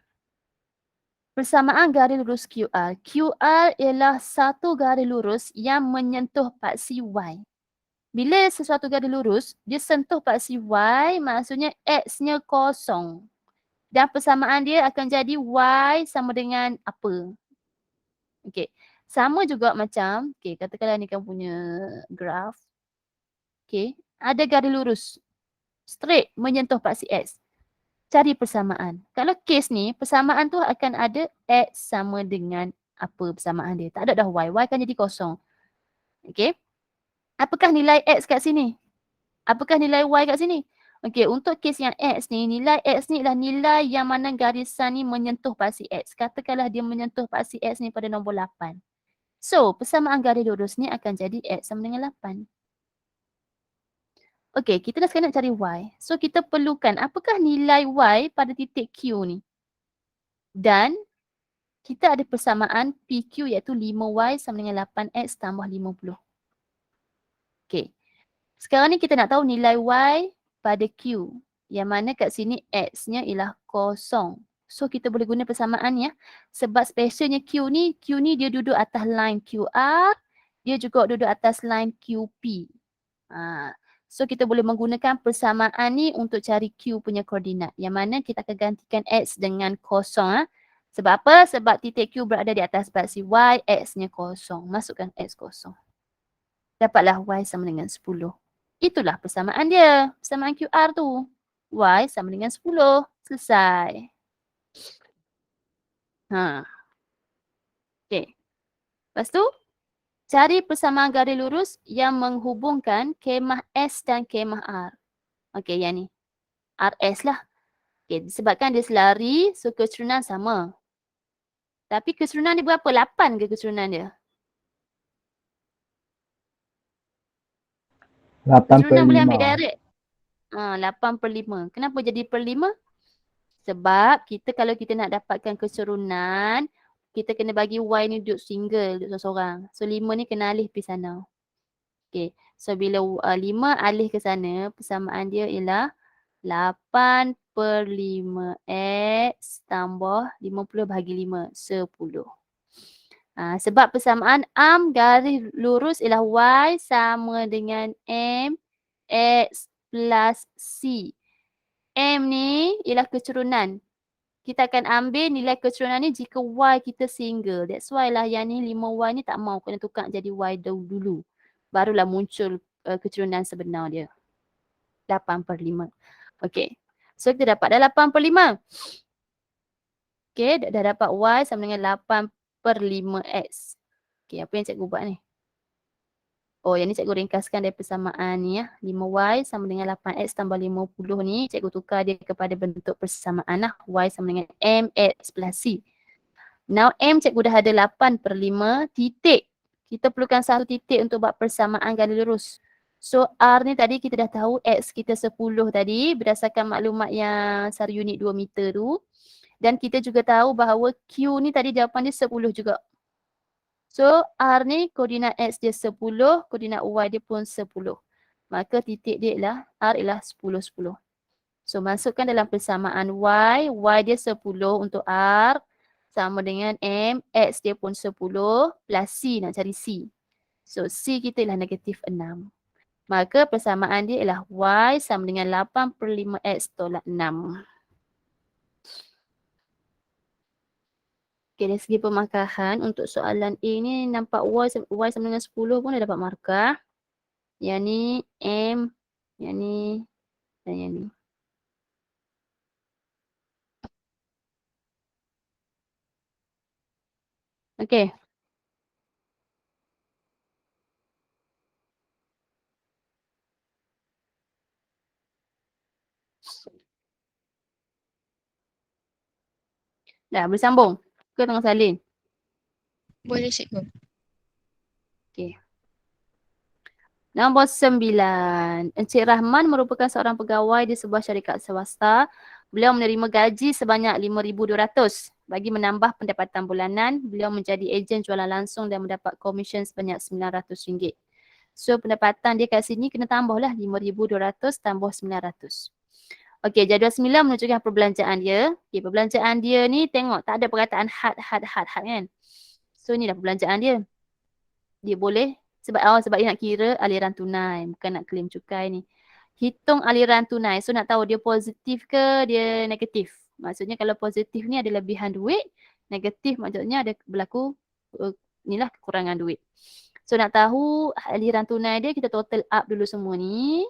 A: Persamaan garis lurus QR. QR ialah satu garis lurus yang menyentuh paksi Y. Bila sesuatu garis lurus, dia sentuh paksi Y, maksudnya X-nya kosong. Dan persamaan dia akan jadi Y sama dengan apa? Okay. Sama juga macam, okay, katakanlah ni kamu punya graf. Okay. Ada garis lurus. Straight menyentuh paksi X. Cari persamaan. Kalau kes ni, persamaan tu akan ada X sama dengan apa persamaan dia. Tak ada dah Y. Y kan jadi kosong. Okay. Apakah nilai X kat sini? Apakah nilai Y kat sini? Okay, untuk kes yang X ni, nilai X ni adalah nilai yang mana garisan ni menyentuh paksi X. Katakanlah dia menyentuh paksi X ni pada nombor 8. So, persamaan garis lurus ni akan jadi X sama dengan 8. Okey, kita dah sekarang nak cari Y. So kita perlukan apakah nilai Y pada titik Q ni? Dan kita ada persamaan PQ iaitu 5Y sama dengan 8X tambah 50. Okey. Sekarang ni kita nak tahu nilai Y pada Q. Yang mana kat sini X-nya ialah kosong. So kita boleh guna persamaan ya. Sebab specialnya Q ni dia duduk atas line QR. Dia juga duduk atas line QP. So kita boleh menggunakan persamaan ni untuk cari Q punya koordinat. Yang mana kita akan gantikan X dengan kosong. Sebab apa? Sebab titik Q berada di atas spasi Y, X-nya kosong. Masukkan X kosong. Dapatlah Y sama dengan 10. Itulah persamaan dia. Persamaan QR tu. Y sama dengan 10. Selesai. Okay. Lepas tu, cari persamaan garis lurus yang menghubungkan kemah S dan kemah R. Okay, yang ni. RS lah. Okay, disebabkan dia selari, so keserunan sama. Tapi keserunan dia berapa? 8 ke keserunan dia?
C: 8/5.
A: Keserunan boleh ambil direct. 8/5. Kenapa jadi per 5? Sebab kalau kita nak dapatkan keserunan, kita kena bagi Y ni duduk single, duduk seorang-seorang. So 5 ni kena alih pergi sana. Okay. So bila 5 alih ke sana, persamaan dia ialah 8/5X tambah 50 bahagi 5, 10. Sebab persamaan arm garis lurus ialah Y sama dengan M X plus C. M ni ialah keserunan. Kita akan ambil nilai keserunan ni jika Y kita single. That's why lah yang ni 5Y ni tak mau kena tukar jadi Y dulu. Barulah muncul keserunan sebenar dia. 8/5. Okay. So kita dapat dah 8/5. Okay, dah dapat Y sama dengan 8/5X. Okay, apa yang cikgu buat ni? Oh, yang ni cikgu ringkaskan dari persamaan ni ya. 5Y sama dengan 8X tambah 50 ni. Cikgu tukar dia kepada bentuk persamaan lah. Y sama dengan MX plus C. Now M cikgu dah ada 8/5 titik. Kita perlukan satu titik untuk buat persamaan garis lurus. So R ni tadi kita dah tahu X kita 10 tadi berdasarkan maklumat yang sara unit 2 meter tu. Dan kita juga tahu bahawa Q ni tadi jawapan dia 10 juga. So R ni koordinat X dia 10, koordinat Y dia pun 10. Maka titik dia ialah R ialah 10, 10. So masukkan dalam persamaan Y dia 10 untuk R sama dengan M, X dia pun 10 plus C, nak cari C. So C kita ialah negatif 6. Maka persamaan dia ialah Y sama dengan 8/5X tolak 6. Okay, dari segi pemarkahan untuk soalan A ni nampak Y sama dengan 10 pun dah dapat markah. Yang ni M, yang ni dan yang ni. Okay. Dah boleh sambung ke tengah salin?
B: Boleh cikgu.
A: Okay. Nombor 9. Encik Rahman merupakan seorang pegawai di sebuah syarikat swasta. Beliau menerima gaji sebanyak RM5,200. Bagi menambah pendapatan bulanan, beliau menjadi ejen jualan langsung dan mendapat komisen sebanyak RM900. So pendapatan dia kat sini kena tambahlah RM5,200 tambah RM900. Okey, jadual 9 menunjukkan perbelanjaan dia. Okey, perbelanjaan dia ni tengok tak ada perkataan had kan. So inilah perbelanjaan dia. Dia boleh sebab dia nak kira aliran tunai, bukan nak claim cukai ni. Hitung aliran tunai. So nak tahu dia positif ke dia negatif. Maksudnya kalau positif ni ada lebihan duit, negatif maksudnya ada berlaku inilah kekurangan duit. So nak tahu aliran tunai dia, kita total up dulu semua ni.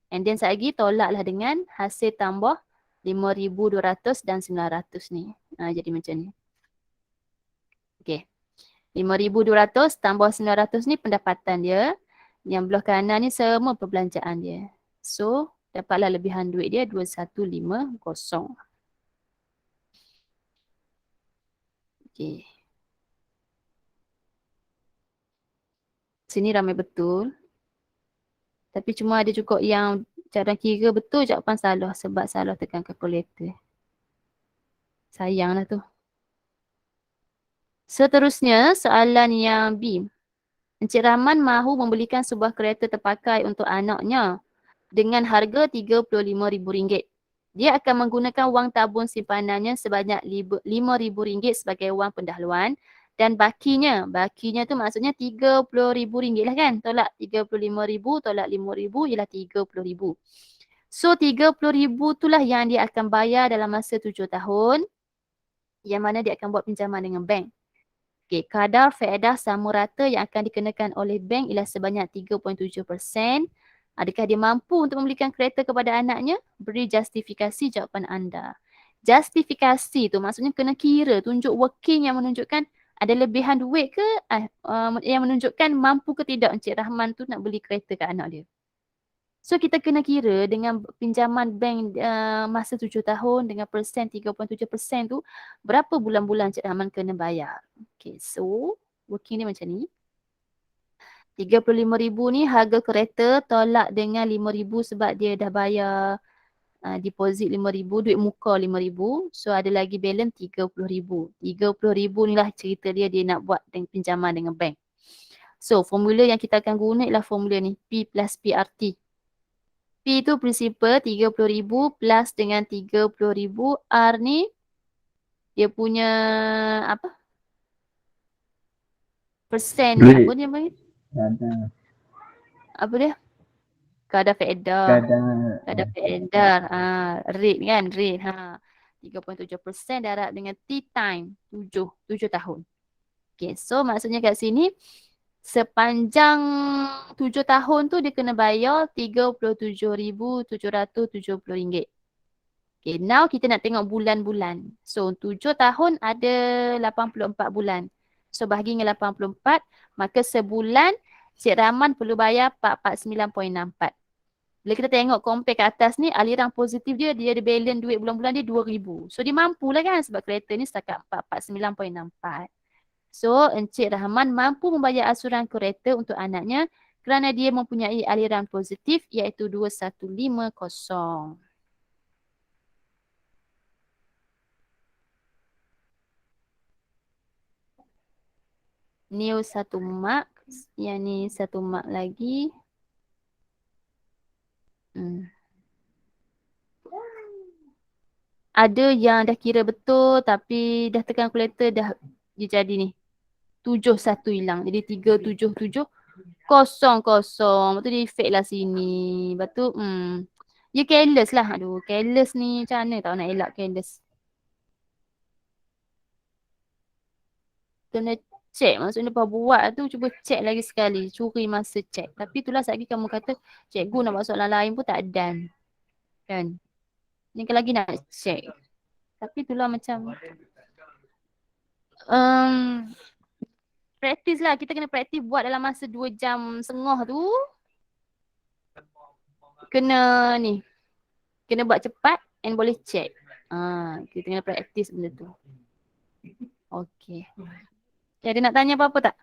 A: And then lagi tolaklah dengan hasil tambah 5,200 dan 900 ni. Jadi macam ni. Okay. 5,200 tambah 900 ni pendapatan dia. Yang belah kanan ni semua perbelanjaan dia. So, dapatlah lebihan duit dia 2,150. Okay. Sini ramai betul. Tapi cuma ada juga yang cara kira betul jawapan salah sebab salah tekan kalkulator. Sayanglah tu. Seterusnya soalan yang B. Encik Rahman mahu membelikan sebuah kereta terpakai untuk anaknya dengan harga RM35,000. Dia akan menggunakan wang tabung simpanannya sebanyak RM5,000 sebagai wang pendahuluan dan bakinya tu maksudnya RM30,000 lah kan. Tolak RM35,000 tolak RM5,000 ialah RM30,000. So RM30,000 itulah yang dia akan bayar dalam masa 7 tahun yang mana dia akan buat pinjaman dengan bank. Okey, kadar faedah sama rata yang akan dikenakan oleh bank ialah sebanyak 3.7%. Adakah dia mampu untuk membelikan kereta kepada anaknya? Beri justifikasi jawapan anda. Justifikasi tu maksudnya kena kira, tunjuk working yang menunjukkan ada lebihan duit ke, yang menunjukkan mampu ke tidak Encik Rahman tu nak beli kereta ke anak dia. So kita kena kira dengan pinjaman bank masa 7 tahun dengan persen 3.7% tu berapa bulan-bulan Encik Rahman kena bayar. Okay, so working dia macam ni. RM35,000 ni harga kereta tolak dengan RM5,000 sebab dia dah bayar deposit RM5,000, duit muka RM5,000. So ada lagi balance RM30,000. RM30,000 ni lah cerita dia nak buat dengan pinjaman dengan bank. So formula yang kita akan guna ialah formula ni, P plus PRT. P tu prinsipal RM30,000 plus dengan RM30,000. R ni dia punya apa? Persen ni apa dia panggil? Apa dia? Kadar faedah. Kadar faedah. Rate kan? Rate. 3.7% darab dengan T time 7 tahun. Okay, so maksudnya kat sini sepanjang 7 tahun tu dia kena bayar RM37,770. Okay, now kita nak tengok bulan-bulan. So 7 tahun ada 84 bulan. So bahagi dengan 84, maka sebulan Cik Rahman perlu bayar 449.64. Bila kita tengok compare ke atas ni, aliran positif dia ada balance duit bulan-bulan dia RM2,000. So dia mampu lah kan sebab kereta ni setakat 449.64. So Encik Rahman mampu membayar asuran kereta untuk anaknya kerana dia mempunyai aliran positif iaitu 2150. Ni 1 mark, yang ni 1 mark lagi. Ada yang dah kira betul tapi dah tekan kalkulator dah dia jadi ni. 71 hilang. Jadi 377 kosong. Lepas tu dia fake lah sini. Lepas tu dia careless lah. Aduh, careless ni macam mana tak nak elak careless. Kena check. Maksudnya lepas buat tu cuba check lagi sekali. Curi masa check. Tapi itulah sekali kamu kata cikgu nak buat soalan lain pun tak done. Kan? Ni lagi nak check. Tapi itulah macam praktis lah. Kita kena praktis buat dalam masa 2 jam setengah tu. Kena ni. Kena buat cepat and boleh check. Kita kena praktis benda tu. Okay. Ada nak tanya apa-apa tak?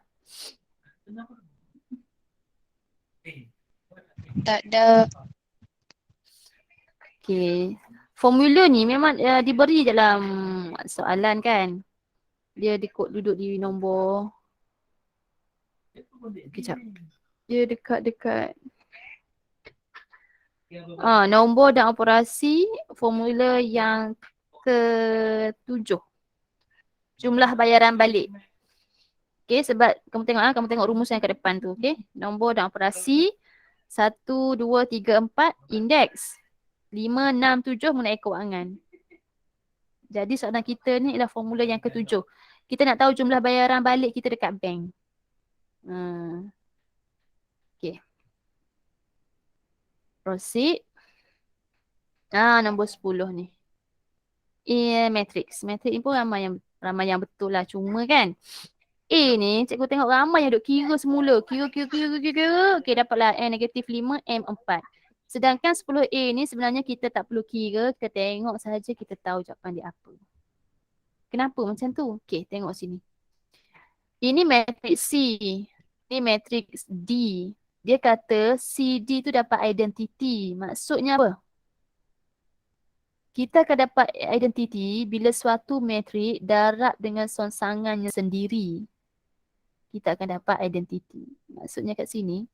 B: Tak ada.
A: Okay. Formula ni memang diberi dalam soalan kan. Dia duduk di nombor. Kejap. Dia dekat. Nombor dan operasi formula yang ke-7. Jumlah bayaran balik. Okay, sebab kamu tengok rumus yang kat depan tu. Okay, nombor dan operasi 1, 2, 3, 4 indeks 5, 6, 7 mengenai kewangan. Jadi soalan kita ni ialah formula yang ke-7. Kita nak tahu jumlah bayaran balik kita dekat bank. Okay. Proceed. Nombor 10 ni. Matrix. Matrix ni pun ramai yang betul lah. Cuma kan A ni cikgu tengok ramai yang duk kira semula. Kira. Okay, dapatlah M negatif 5, M 4. Sedangkan 10A ni sebenarnya kita tak perlu kira. Kita tengok saja kita tahu jawapan dia apa. Kenapa macam tu? Okay, tengok sini. Ini matrix C. Ini matrix D. Dia kata CD tu dapat identiti. Maksudnya apa? Kita akan dapat identiti bila suatu matrik darab dengan songsangannya sendiri. Kita akan dapat identiti. Maksudnya kat sini,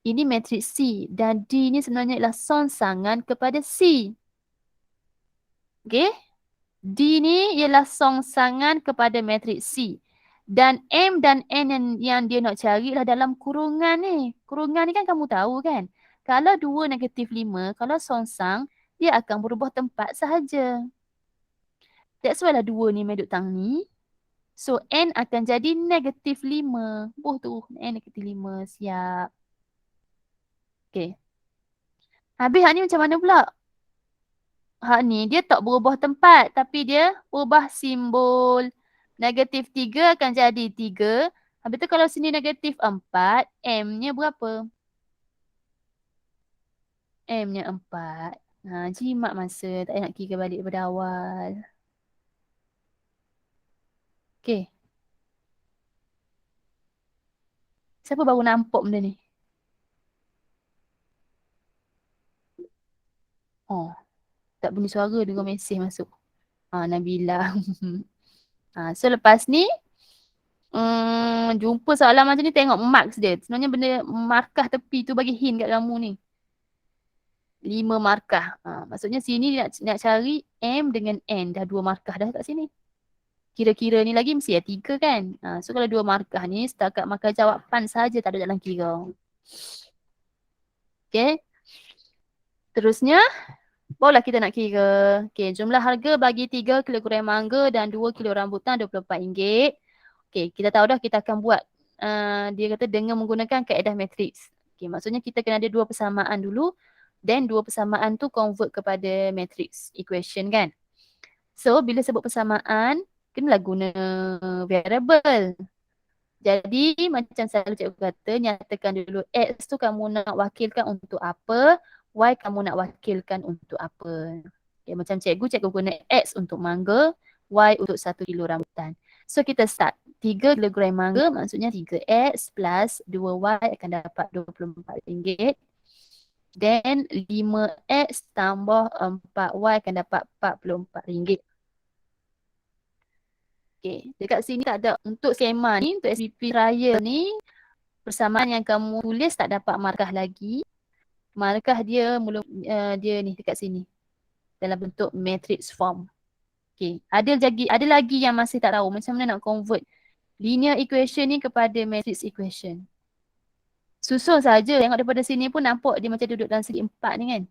A: ini matrik C dan D ni sebenarnya ialah songsangan kepada C. Okey? D ni ialah songsangan kepada matrik C. Dan M dan N yang dia nak cari lah dalam kurungan ni. Kurungan ni kan kamu tahu kan? Kalau 2 negatif 5, kalau songsang, dia akan berubah tempat sahaja. That's why lah 2 ni main duduk tang ni. So N akan jadi negatif 5. Tu N negatif 5. Siap. Okay. Habis hak ni macam mana pula? Hak ni dia tak berubah tempat tapi dia berubah simbol. Negatif 3 akan jadi 3. Habis tu kalau sini negatif 4, M-nya berapa? M-nya 4. Jimat masa. Tak payah nak kira balik daripada awal. Okay. Siapa baru nampak benda ni? Oh. Tak bunyi suara dengan mesej masuk. Nabila. So lepas ni jumpa soalan macam ni tengok marks dia. Sebenarnya benda markah tepi tu bagi hint kat kamu ni. 5 markah. Maksudnya sini dia nak cari M dengan N. Dah 2 markah dah kat sini. Kira-kira ni lagi mesti 3 kan. So kalau 2 markah ni setakat markah jawapan saja, tak ada dalam kira. Okay. Terusnya barulah kita nak kira. Okay, jumlah harga bagi 3 kilogram mangga dan 2 kilo rambutan RM24. Okay, kita tahu dah kita akan buat. Dia kata dengan menggunakan kaedah matriks. Okay, maksudnya kita kena ada 2 persamaan dulu. Then 2 persamaan tu convert kepada matriks equation kan. So, bila sebut persamaan, kenalah guna variable. Jadi, macam selalu cikgu kata, nyatakan dulu X tu kamu nak wakilkan untuk apa. Y kamu nak wakilkan untuk apa. Okay, macam cikgu guna X untuk mangga, Y untuk 1 kilo rambutan. So kita start. 3 kilogram mangga maksudnya 3X plus 2Y akan dapat RM24. Then 5X tambah 4Y akan dapat RM44. Okay, dekat sini tak ada. Untuk skema ni, untuk SPP raya ni, persamaan yang kamu tulis tak dapat markah lagi. Markah dia dia ni dekat sini. Dalam bentuk matrix form. Okay. Ada lagi yang masih tak tahu macam mana nak convert linear equation ni kepada matrix equation. Susun saja. Tengok daripada sini pun nampak dia macam duduk dalam segi 4 ni kan.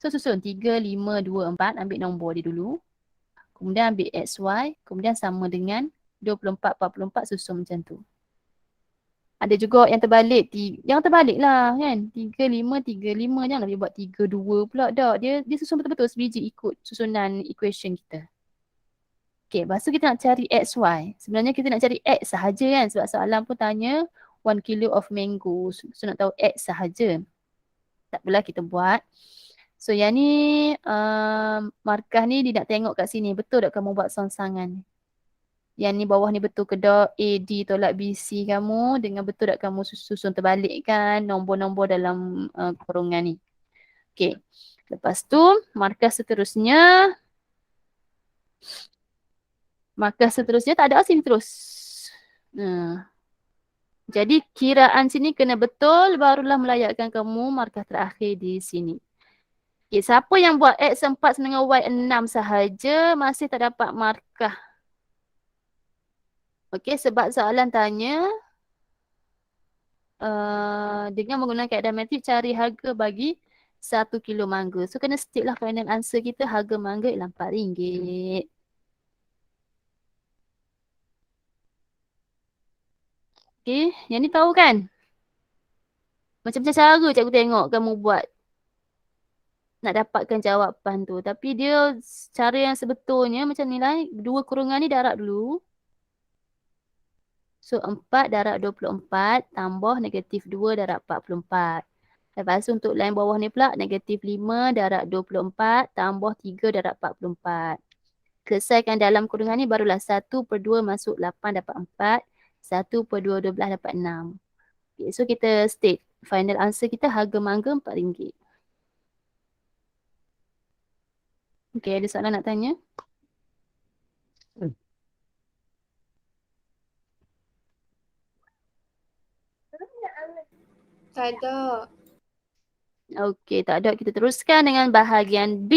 A: So susun 3, 5, 2, 4. Ambil nombor dia dulu. Kemudian ambil XY. Kemudian sama dengan 24, 44 susun macam tu. Ada juga yang terbalik. Yang terbalik lah kan. 3, 5, 3, 5. Janganlah dia buat 3, 2 pula. Tak. Dia susun betul-betul sebiji ikut susunan equation kita. Okay. Lepas tu kita nak cari XY. Sebenarnya kita nak cari X sahaja kan. Sebab soalan pun tanya 1 kilo of mango. So nak tahu X sahaja. Tak apalah kita buat. So yang ni markah ni dia nak tengok kat sini. Betul tak kamu buat songsangan? Yang ni bawah ni betul ke tak? AD tolak BC kamu dengan betul tak kamu susun terbalikkan nombor-nombor dalam kurungan ni. Okay. Lepas tu markah seterusnya. Markah seterusnya tak ada sini terus. Jadi kiraan sini kena betul barulah melayakkan kamu markah terakhir di sini. Okay, siapa yang buat X 4 dengan Y 6 sahaja masih tak dapat markah. Okey, sebab soalan tanya dengan menggunakan kaedah matrik cari harga bagi 1 kilo mangga. So kena stick lah final answer kita harga mangga ialah RM4. Okey, yang ni tahu kan? Macam-macam cara cikgu tengok kamu buat nak dapatkan jawapan tu. Tapi dia cara yang sebetulnya macam ni lah. 2 kurungan ni darab dulu. So 4 darab 24 tambah negatif 2 darab 44. Lepas tu untuk line bawah ni pula negatif 5 darab 24 tambah 3 darab 44. Selesaikan dalam kurungan ni barulah 1/2 masuk 8 dapat 4. 1/2 12 dapat 6. Okay, so kita state final answer kita harga mangga RM4. Okay, ada soalan nak tanya?
B: Tak ada.
A: Okay, tak ada. Kita teruskan dengan bahagian B.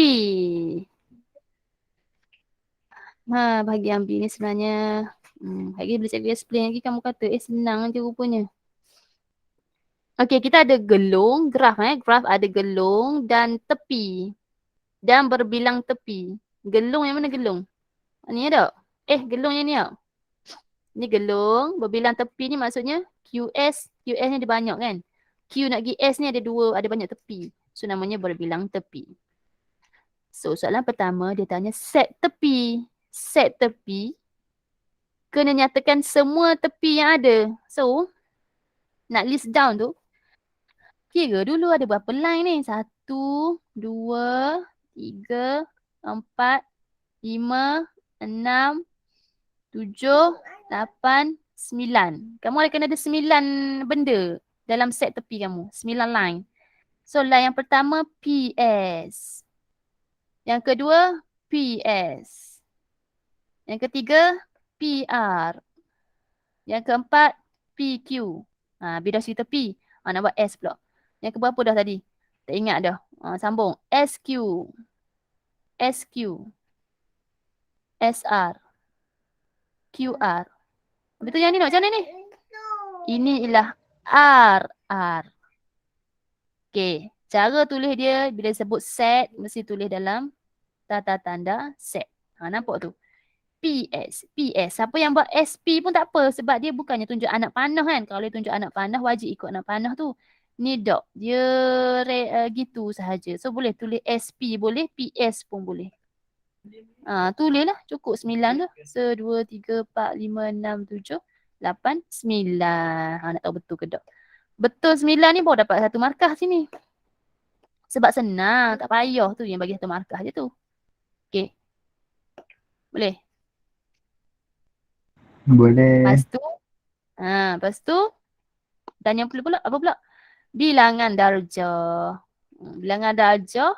A: Bahagian B ni sebenarnya lagi boleh cikgu explain lagi, kamu kata senang je rupanya. Okay, kita ada gelung, graf graf ada gelung dan tepi. Dan berbilang tepi. Gelung yang mana gelung? Ni ada? Gelung yang ni tau. Ni gelung, berbilang tepi ni maksudnya QS. QS ni ada banyak kan? Q nak pergi S ni ada banyak tepi. So namanya berbilang tepi. So soalan pertama dia tanya set tepi. Set tepi kena nyatakan semua tepi yang ada. So nak list down tu, kira dulu ada berapa line ni? 1, 2, 3, 4, 5, 6, 7, 8, 9. Kamu akan ada 9 benda dalam set tepi kamu. 9 line. So line yang pertama PS. Yang kedua PS. Yang ketiga PR. Yang keempat PQ. B dah cerita P. Nak buat S pula. Yang keberapa dah tadi? Tak ingat dah. Sambung. SQ. SQ. SR. QR. Betul yang ni nak? Macam mana ni? Ini ialah RR. Okay. Cara tulis dia bila sebut set mesti tulis dalam tata tanda set. Nampak tu? PS. PS. Siapa yang buat SP pun tak apa sebab dia bukannya tunjuk anak panah kan. Kalau dia tunjuk anak panah wajib ikut anak panah tu. Ni dot. Dia gitu sahaja. So boleh tulis SP boleh, PS pun boleh. Tulislah. Cukup 9 tu. 1, 2, 3, 4, 5, 6, 7, 8, 9. Nak tahu betul ke tak? Betul 9 ni baru dapat 1 markah sini. Sebab senang. Tak payah tu yang bagi 1 markah je tu. Okay. Boleh?
C: Boleh.
A: Lepas tu dan yang perlu pula apa pula? Bilangan darjah. Bilangan darjah.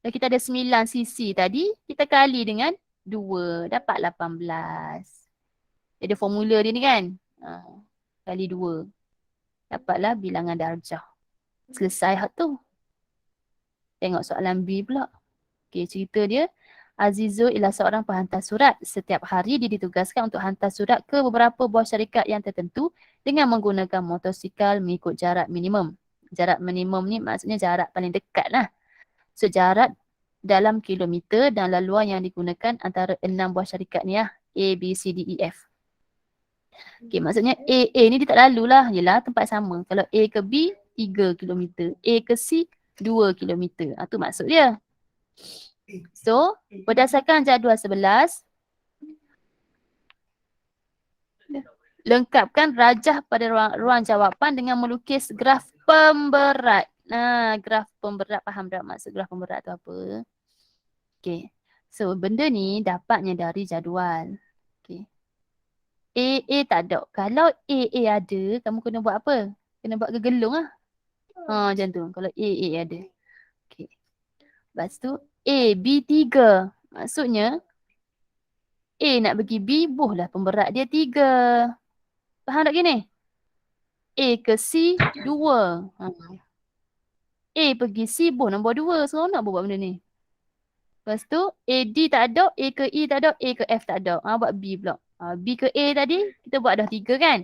A: Dan kita ada 9 sisi tadi, kita kali dengan 2 dapat 18. Ada formula dia ni kan? Kali 2. Dapatlah bilangan darjah. Selesai hak tu. Tengok soalan B pula. Okey, cerita dia Azizul ialah seorang penghantar surat. Setiap hari dia ditugaskan untuk hantar surat ke beberapa buah syarikat yang tertentu dengan menggunakan motosikal mengikut jarak minimum. Jarak minimum ni maksudnya jarak paling dekat lah. So jarak dalam kilometer dan laluan yang digunakan antara 6 buah syarikat ni lah. A, B, C, D, E, F. Okay, maksudnya A ni dia tak lalu lah. Yelah tempat sama. Kalau A ke B, 3 km. A ke C, 2 km. Tu maksud dia. So, berdasarkan jadual 11, lengkapkan rajah pada ruang jawapan dengan melukis graf pemberat. Graf pemberat, faham tak maksud graf pemberat tu apa? Okay. So, benda ni dapatnya dari jadual. Okay. A tak ada. Kalau A ada, kamu kena buat apa? Kena buat gegelung lah. Macam tu. Kalau A ada. Okay. Lepas tu, A, B 3. Maksudnya, A nak bagi B, buhlah pemberat dia 3. Faham tak gini? A ke C, 2. A pergi C, buh nombor 2. Seronok buat benda ni. Lepas tu, A, D tak ada, A ke E tak ada, A ke F tak ada. Buat B pula. B ke A tadi, kita buat dah 3 kan?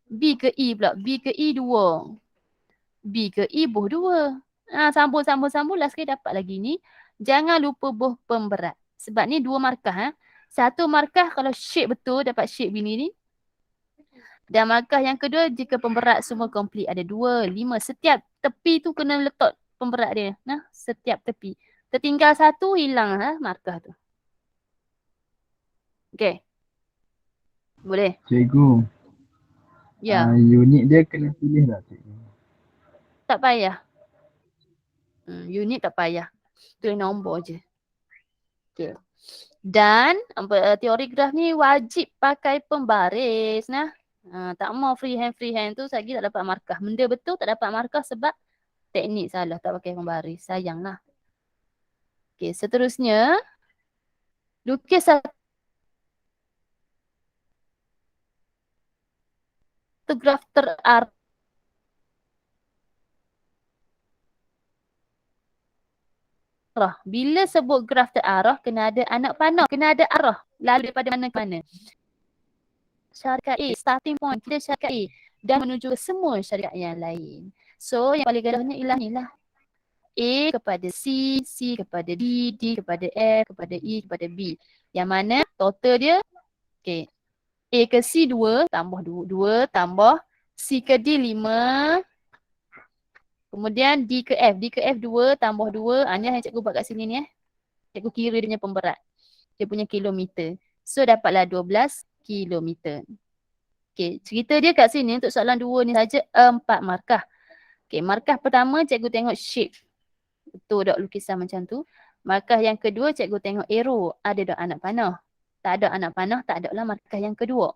A: B ke E pula. B ke E 2. B ke E, buh 2. Sambung. Last sekali dapat lagi ni. Jangan lupa buh pemberat. Sebab ni 2 markah. 1 markah kalau shape betul, dapat shape bini ni. Dan markah yang kedua, jika pemberat semua komplit. Ada 2, 5. Setiap tepi tu kena letak pemberat dia. Setiap tepi. Tertinggal 1, hilang markah tu. Okay. Boleh?
C: Cikgu.
A: Ya.
C: Unit dia kena pilih tak cikgu?
A: Tak payah. Unit tak payah. Tulis nombor je. Okay. Dan teori graf ni wajib pakai pembaris. Tak mau free hand tu lagi tak dapat markah. Benda betul tak dapat markah sebab teknik salah, tak pakai pembaris. Sayanglah. Okey, seterusnya lukis satu graf terarah. Bila sebut graf terarah, kena ada anak panah, kena ada arah lalu daripada mana ke mana. Syarikat A, starting point kita syarikat A dan menuju ke semua syarikat yang lain. So yang paling galaunya ialah ni lah. A kepada C, C kepada D, D kepada F, kepada E, kepada B. Yang mana total dia, okay, A ke C 2, tambah 2, tambah C ke D 5. Kemudian D ke F 2, tambah 2. Ni yang cikgu buat kat sini ni Cikgu kira dia punya pemberat. Dia punya kilometer. So dapatlah 12 kilometer. Okay, cerita dia kat sini untuk soalan 2 ni saja 4 markah. Okay, markah pertama cikgu tengok shape. Betul tak lukisan macam tu. Markah yang kedua cikgu tengok arrow. Ada tak anak panah? Tak ada anak panah, tak ada lah markah yang kedua.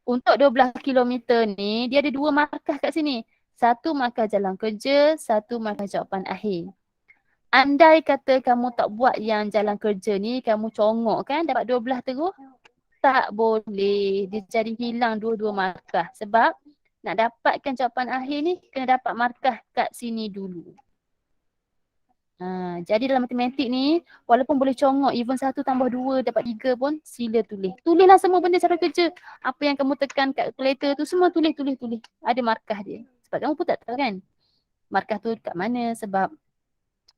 A: Untuk 12 kilometer ni, dia ada 2 markah kat sini. Satu markah jalan kerja, satu markah jawapan akhir. Andai kata kamu tak buat yang jalan kerja ni, kamu congok kan dapat 12 terus? Tak boleh. Dia jadi hilang 2-2 markah. Sebab nak dapatkan jawapan akhir ni, kena dapat markah kat sini dulu. Jadi dalam matematik ni, walaupun boleh congok, even 1 tambah 2 dapat 3 pun, sila tulis. Tulislah semua benda cara kerja. Apa yang kamu tekan kat calculator tu, semua tulis. Ada markah dia. Sebab kamu pun tak tahu kan, markah tu kat mana. Sebab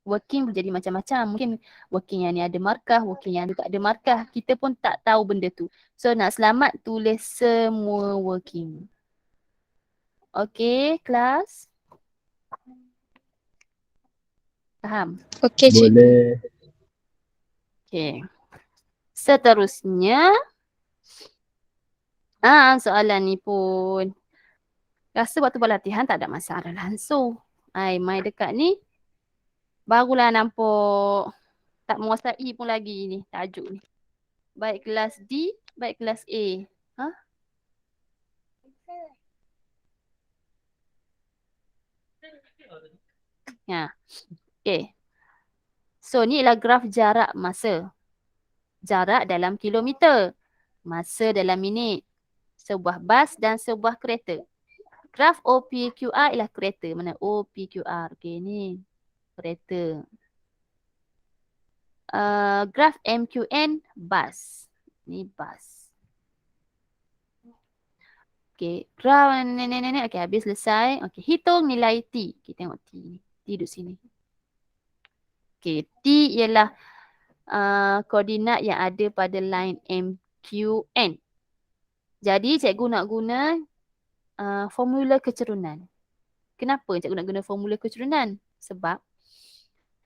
A: working jadi macam-macam. Mungkin working yang ni ada markah, working yang ni tak ada markah. Kita pun tak tahu benda tu. So nak selamat, tulis semua working. Okay, kelas? Faham?
B: Okey, cikgu.
C: Boleh.
A: Okay. Seterusnya. Soalan ni pun. Rasa waktu buat latihan tak ada masalah langsung. Mai dekat ni. Barulah nampak tak menguasai pun lagi ni tajuk ni. Baik kelas D, baik kelas A. Okay. So ni ialah graf jarak masa. Jarak dalam kilometer. Masa dalam minit. Sebuah bas dan sebuah kereta. Graf OPQR ialah kereta. Mana OPQR? Okay, ni kereta. Graf MQN bas. Ni bas. Okay, graf ni. Okay, habis selesai. Okay, hitung nilai T. Kita tengok T ni. T duduk sini. Okay, T ialah koordinat yang ada pada line MQN. Jadi cikgu nak guna formula kecerunan. Kenapa cikgu nak guna formula kecerunan? Sebab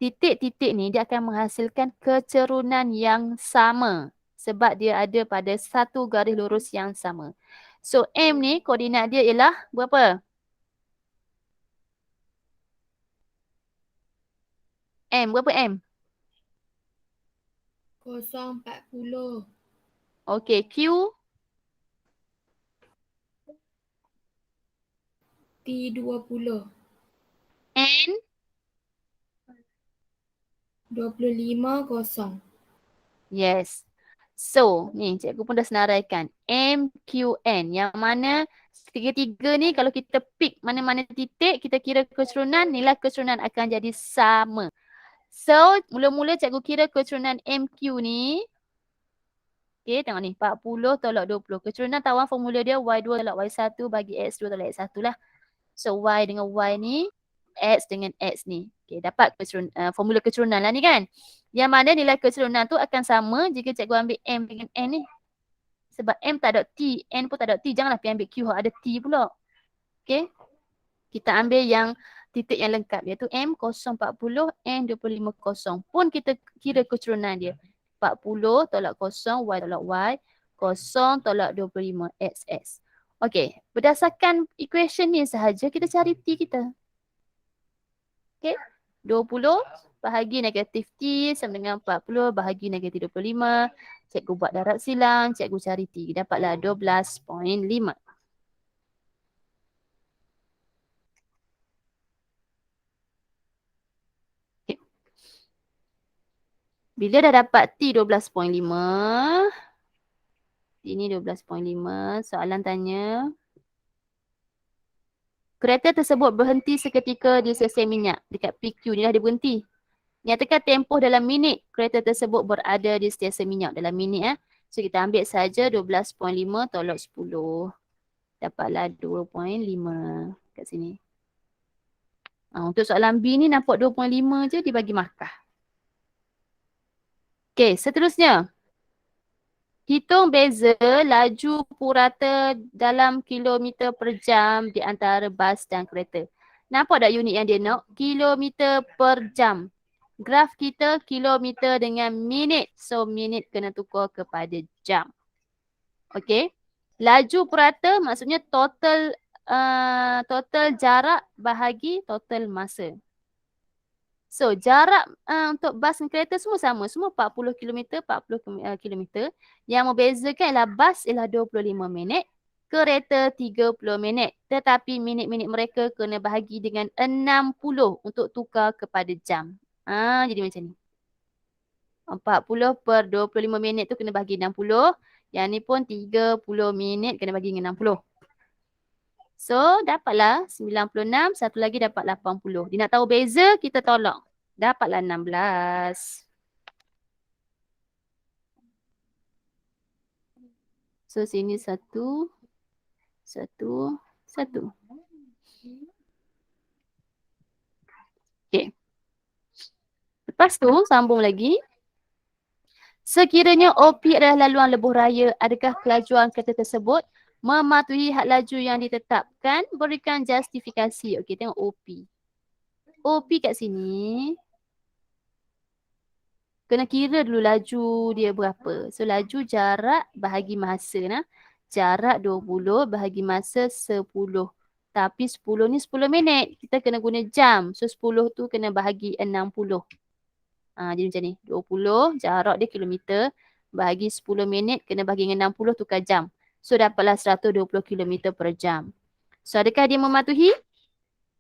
A: titik-titik ni dia akan menghasilkan kecerunan yang sama. Sebab dia ada pada satu garis lurus yang sama. So M ni koordinat dia ialah berapa? Berapa M?
E: 0.40.
A: Okay, Q?
E: T20.
A: N?
E: 25.0.
A: Yes. So, ni cikgu pun dah senaraikan. MQN yang mana tiga-tiga ni kalau kita pick mana-mana titik, kita kira kecerunan, nilai kecerunan akan jadi sama. So, mula-mula cikgu kira kecerunan MQ ni. Okay, tengok ni. 40 tolak 20. Kecerunan tawan formula dia Y2 tolak Y1 bagi X2 tolak X1 lah. So, Y dengan Y ni, X dengan X ni. Okay, dapat formula kecerunan lah ni kan. Yang mana nilai kecerunan tu akan sama jika cikgu ambil M dengan N ni. Sebab M tak ada T, N pun tak ada T. Janganlah pergi ambil Q, ada T pula. Okay. Kita ambil yang titik yang lengkap iaitu M 040, N 250. Pun kita kira kecerunan dia. 40 tolak 0, Y tolak Y. 0 tolak 25, XX. Okay. Berdasarkan equation ni sahaja kita cari T kita. Okay. 20 bahagi negatif T sama dengan 40 bahagi negatif 25. Cikgu buat darab silang, cikgu cari T. Dapatlah 12.5. Bila dah dapat T 12.5, ini 12.5, soalan tanya, kereta tersebut berhenti seketika di stesen minyak. Dekat PQ ni dah dia berhenti. Nyatakan tempoh dalam minit kereta tersebut berada di stesen minyak dalam minit. So kita ambil saja 12.5 tolak 10. Dapatlah 2.5 kat sini. Untuk soalan B ni nampak 2.5 je dibagi markah. Okey, seterusnya. Hitung beza laju purata dalam kilometer per jam di antara bas dan kereta. Nampak tak unit yang dia nak? Kilometer per jam. Graf kita kilometer dengan minit. So, minit kena tukar kepada jam. Okey. Laju purata maksudnya total jarak bahagi total masa. So, jarak untuk bas dan kereta semua sama. Semua 40 km, 40 km. Yang membezakan ialah bas ialah 25 minit, kereta 30 minit. Tetapi minit-minit mereka kena bahagi dengan 60 untuk tukar kepada jam. Jadi macam ni. 40 per 25 minit tu kena bahagi 60. Yang ni pun 30 minit kena bahagi dengan 60. So, dapatlah 96, satu lagi dapat 80. Dia nak tahu beza, kita tolak. Dapatlah 16. So, sini 1, 1, 1. Okay. Lepas tu, sambung lagi. Sekiranya OP adalah laluan lebuh raya, adakah kelajuan kereta tersebut mematuhi had laju yang ditetapkan? Berikan justifikasi. Okey, tengok OP. OP kat sini. Kena kira dulu laju dia berapa. So, laju jarak bahagi masa. Jarak 20 bahagi masa 10. Tapi 10 ni 10 minit. Kita kena guna jam. So, 10 tu kena bahagi 60. Jadi macam ni. 20 jarak dia kilometer. Bahagi 10 minit kena bahagi dengan 60 tukar jam. So, dapatlah 120 km per jam. So, adakah dia mematuhi?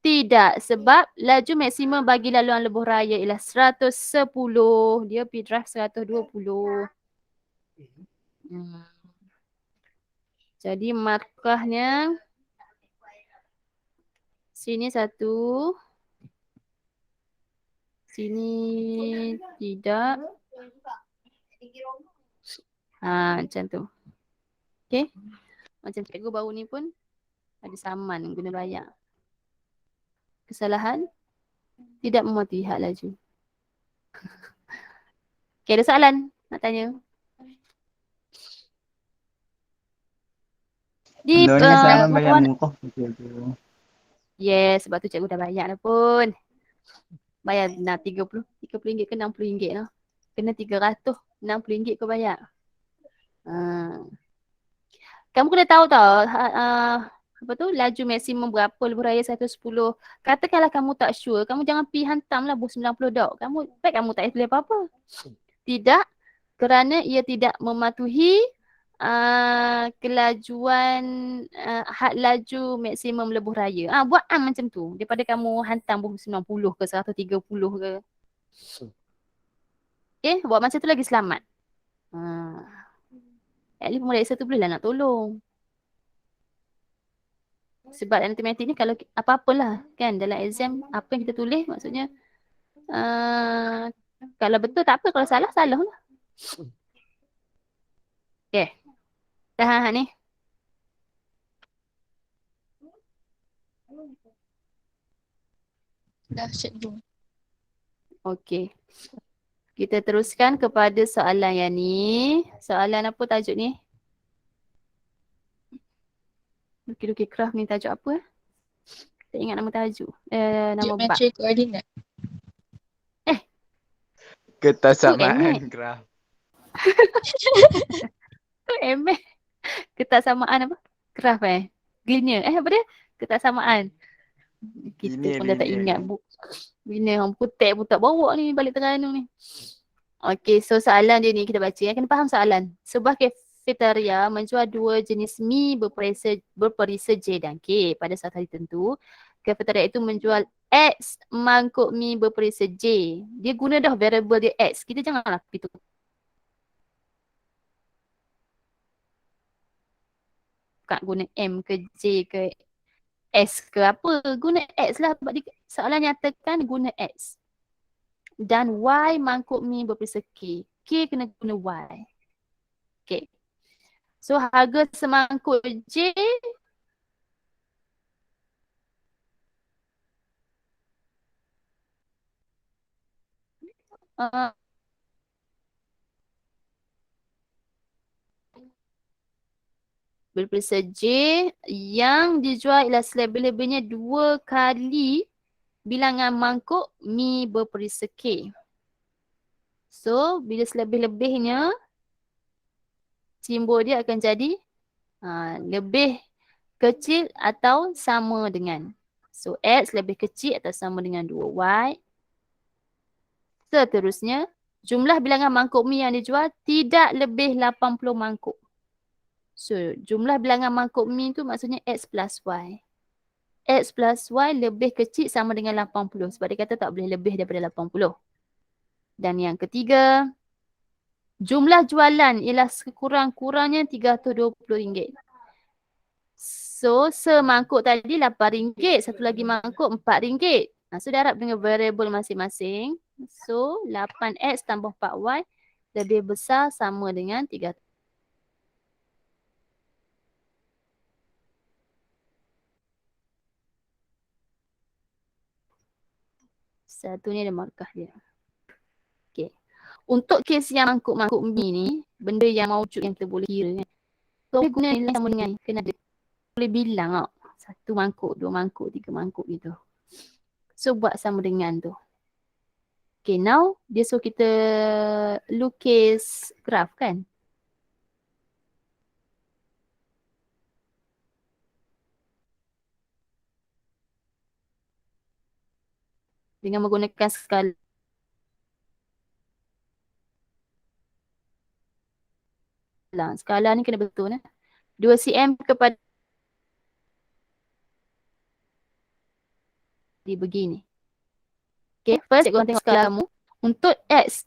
A: Tidak. Sebab laju maksimum bagi laluan lebuh raya ialah 110. Dia pergi drive 120. Jadi, markahnya sini 1. Sini tidak. Macam tu. Okay. Macam cikgu baru ni pun ada saman guna bayar. Kesalahan tidak mematuhi had laju. Okay, ada soalan nak tanya? Di
C: Contohnya sama bayar
A: kawan.
C: murah betul.
A: Yes, sebab tu cikgu dah bayar dah pun. Bayar nak 30 ringgit ke 60 ringgit lah. Kena 360 ringgit kau bayar. Kamu kena tahu tau apa tu laju maksimum berapa lebuh raya 110. Katakanlah kamu tak sure, kamu jangan pergi hantamlah bus 90 dok. Kamu tak boleh apa-apa. Tidak, kerana ia tidak mematuhi kelajuan had laju maksimum lebuh raya. Buat macam tu daripada kamu hantam bus 90 ke 130 ke. Okay, buat macam tu lagi selamat. At least pemeriksaan tu bolehlah nak tolong. Sebab matematik ni kalau apa-apalah kan dalam exam apa yang kita tulis maksudnya kalau betul tak apa, kalau salah salah lah. Okay. Dah ni.
B: Dah cikgu.
A: Okay. Kita teruskan kepada soalan yang ni. Soalan apa tajuk ni? Lukis-lukis craft ni tajuk apa? Tak ingat nama tajuk. Nama bab.
B: Geometry coordinate.
C: Ketersamaan graf.
A: ML. Ketaksamaan apa? Graf Linear. Apa dia? Ketaksamaan. Kita
C: Linear,
A: pun dah tak
C: linear.
A: ingat. Linear. Orang putek pun tak bawa ni balik Terengganu ni. Okay, so soalan dia ni kita baca. Kena faham soalan. Sebuah kafeteria menjual dua jenis mi berperisa J dan K pada satu hari tertentu. Kafetaria itu menjual X mangkuk mi berperisa J. Dia guna dah variable dia X. Kita janganlah pergi tu. Bukan guna M ke J ke S ke apa. Guna X lah. Sebab soalan nyatakan guna X. Dan Y mangkuk mi berperisa K. K kena guna Y. Okay. So harga semangkuk J berperisa J yang dijual ialah selebih-lebihnya 2 kali bilangan mangkuk mi berperisa K. So bila selebih-lebihnya simbol dia akan jadi lebih kecil atau sama dengan. So X lebih kecil atau sama dengan 2Y. Seterusnya, jumlah bilangan mangkuk mi yang dijual tidak lebih 80 mangkuk. So jumlah bilangan mangkuk mi tu maksudnya X plus Y. X plus Y lebih kecil sama dengan 80. Sebab dia kata tak boleh lebih daripada 80. Dan yang ketiga, jumlah jualan ialah sekurang-kurangnya RM320. So, semangkuk tadi RM8, satu lagi mangkuk RM4. So, darab dengan variable masing-masing. So, 8X tambah 4Y lebih besar sama dengan 3. Satu ni ada markah dia. Okay. Untuk kes yang mangkuk-mangkuk mi ni, benda yang maujud yang kita boleh kira kan. So, boleh guna nilai sama dengan ni. Kena ada. Boleh bilang tau. 1 mangkuk, 2 mangkuk, 3 mangkuk gitu. So, buat sama dengan tu. Okay, now dia suruh kita lukis graf kan. Dengan menggunakan skala. Skala ni kena betul 2 cm kepada begini. Okay, first cikgu tengok skala kamu. Untuk X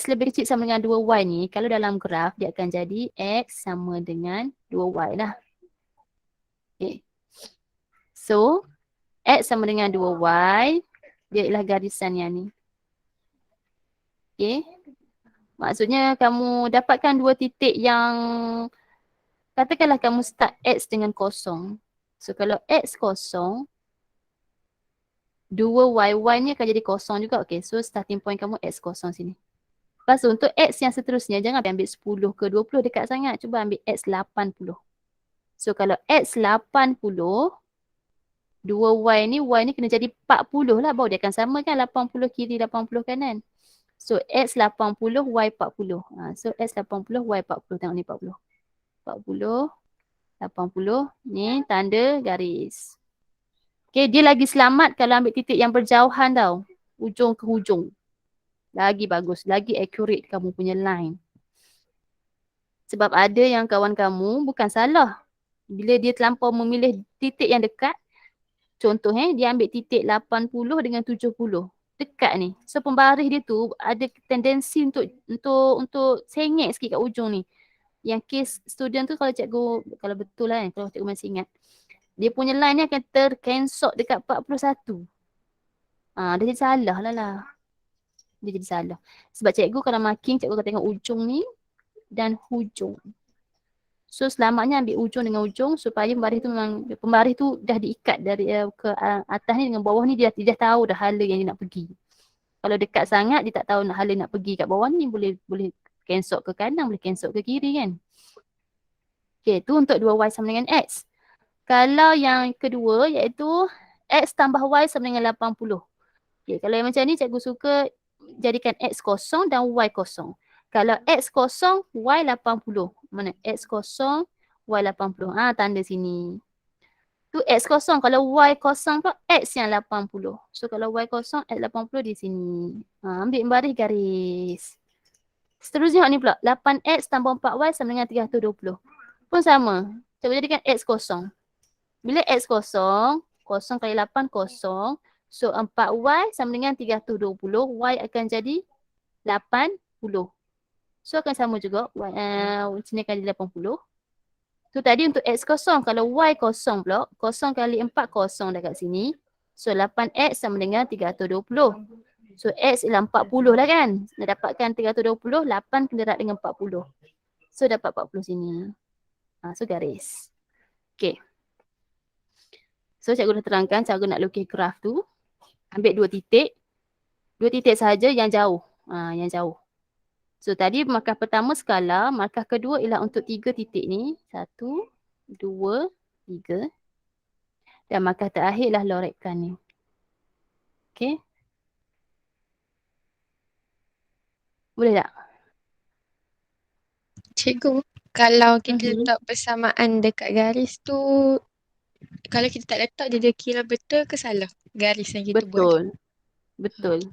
A: lebih kecil sama dengan 2Y ni, kalau dalam graf dia akan jadi X sama dengan 2Y lah. Okay. So, X sama dengan 2Y, dia ialah garisan yang ni. Okay. Maksudnya kamu dapatkan 2 titik yang, katakanlah kamu start X dengan kosong. So, kalau X kosong, 2Y ni akan jadi kosong juga. Okay, so starting point kamu X kosong sini. Lepas tu untuk X yang seterusnya, jangan ambil 10 ke 20 dekat sangat. Cuba ambil X 80. So kalau X 80, 2Y ni, Y ni kena jadi 40 lah. Baru dia akan sama kan 80 kiri, 80 kanan. So X 80, Y 40. So X 80, Y 40. Tengok ni 40. 40, 80. Ni tanda garis. Okay, dia lagi selamat kalau ambil titik yang berjauhan tau. Ujung ke hujung. Lagi bagus, lagi accurate kamu punya line. Sebab ada yang kawan kamu bukan salah. Bila dia terlampau memilih titik yang dekat, contoh dia ambil titik 80 dengan 70. Dekat ni. So pembaris dia tu ada tendensi untuk sengit sikit kat ujung ni. Yang case student tu kalau cikgu, kalau betul lah kalau cikgu masih ingat. Dia punya line ni akan terkensok dekat 41. Dia jadi salah lah. Dia jadi salah. Sebab cikgu kalau marking, cikgu akan tengok ujung ni dan hujung. So selamatnya ambil ujung dengan ujung supaya pembaris tu dah diikat dari ke atas ni dengan bawah ni dia tahu dah hala yang dia nak pergi. Kalau dekat sangat dia tak tahu nak hala nak pergi kat bawah ni boleh kensok ke kanan, boleh kensok ke kiri kan. Okay, tu untuk 2Y sama dengan X. Kalau yang kedua iaitu X tambah Y sama dengan 80. Okay, kalau yang macam ni cikgu suka jadikan X kosong dan Y kosong. Kalau X kosong, Y 80. Mana? X kosong, Y 80. Tanda sini. Tu X kosong. Kalau Y kosong tu X yang 80. So kalau Y kosong, X 80 di sini. Ambil baris garis. Seterusnya ni pula. 8X tambah 4Y sama dengan 320. Pun sama. Cikgu jadikan X kosong. Bila X kosong, Kosong kali 8 kosong. So 4Y sama dengan 320. Y akan jadi 80. So akan sama juga. Sini kali 80. Tu tadi untuk X kosong. Kalau Y kosong pula, kosong kali 4 kosong dekat sini. So 8X sama dengan 320. So X ialah 40 lah kan. Nak dapatkan 320, 8 kena darab dengan 40. So dapat 40 sini. So garis. Okay. So cikgu dah terangkan cara nak lukis graf tu. Ambil 2 titik. 2 titik sahaja yang jauh. Yang jauh. So tadi markah pertama skala, markah kedua ialah untuk 3 titik ni. 1, 2, 3. Dan markah terakhir ialah lorekkan ni. Okay. Boleh tak?
B: Cikgu, kalau kita letak persamaan dekat garis tu, kalau kita tak letak, dia kira betul ke salah garis yang kita buat?
A: Betul.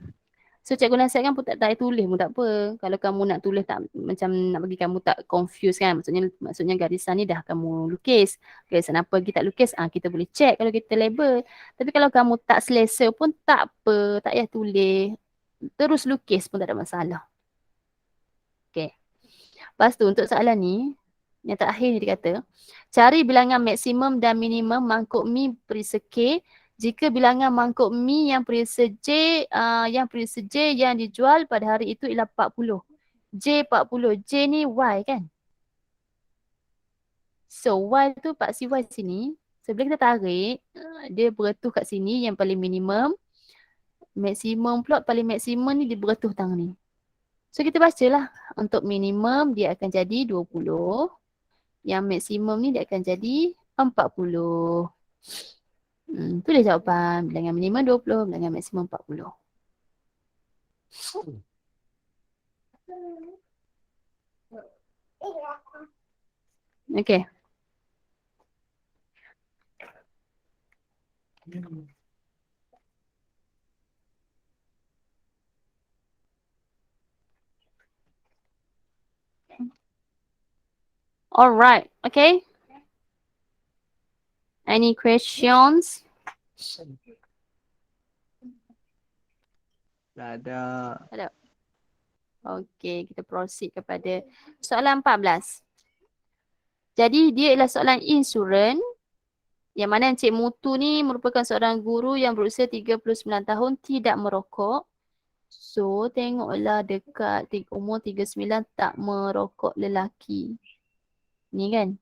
A: So cikgu nasihatkan pun tak payah tulis pun tak apa. Kalau kamu nak tulis tak, macam nak bagi kamu tak confuse kan. Maksudnya garisan ni dah kamu lukis. Garisan apa lagi tak lukis, kita boleh check kalau kita label. Tapi kalau kamu tak selesa pun tak apa, tak payah tulis. Terus lukis pun tak ada masalah. Okay. Lepas tu untuk soalan ni, yang terakhir ni dia kata, cari bilangan maksimum dan minimum mangkuk mi perisa K jika bilangan mangkuk mi yang perisa J yang dijual pada hari itu ialah 40. J 40. J ni Y kan? So Y tu paksi Y sini. So bila kita tarik, dia beretuh kat sini yang paling minimum. Maksimum pula paling maksimum ni dia beretuh tang ni. So kita bacalah. Untuk minimum dia akan jadi 20. Yang maksimum ni dia akan jadi 40. Tulis jawapan. Bilangan minimum 20, bilangan maksimum 40. Okay. Alright, okay. Any questions?
C: Tak ada.
A: Okay, kita proceed kepada soalan 14. Jadi dia ialah soalan insurans yang mana Encik Mutu ni merupakan seorang guru yang berusia 39 tahun tidak merokok. So tengoklah dekat umur 39 tak merokok lelaki. Ni kan.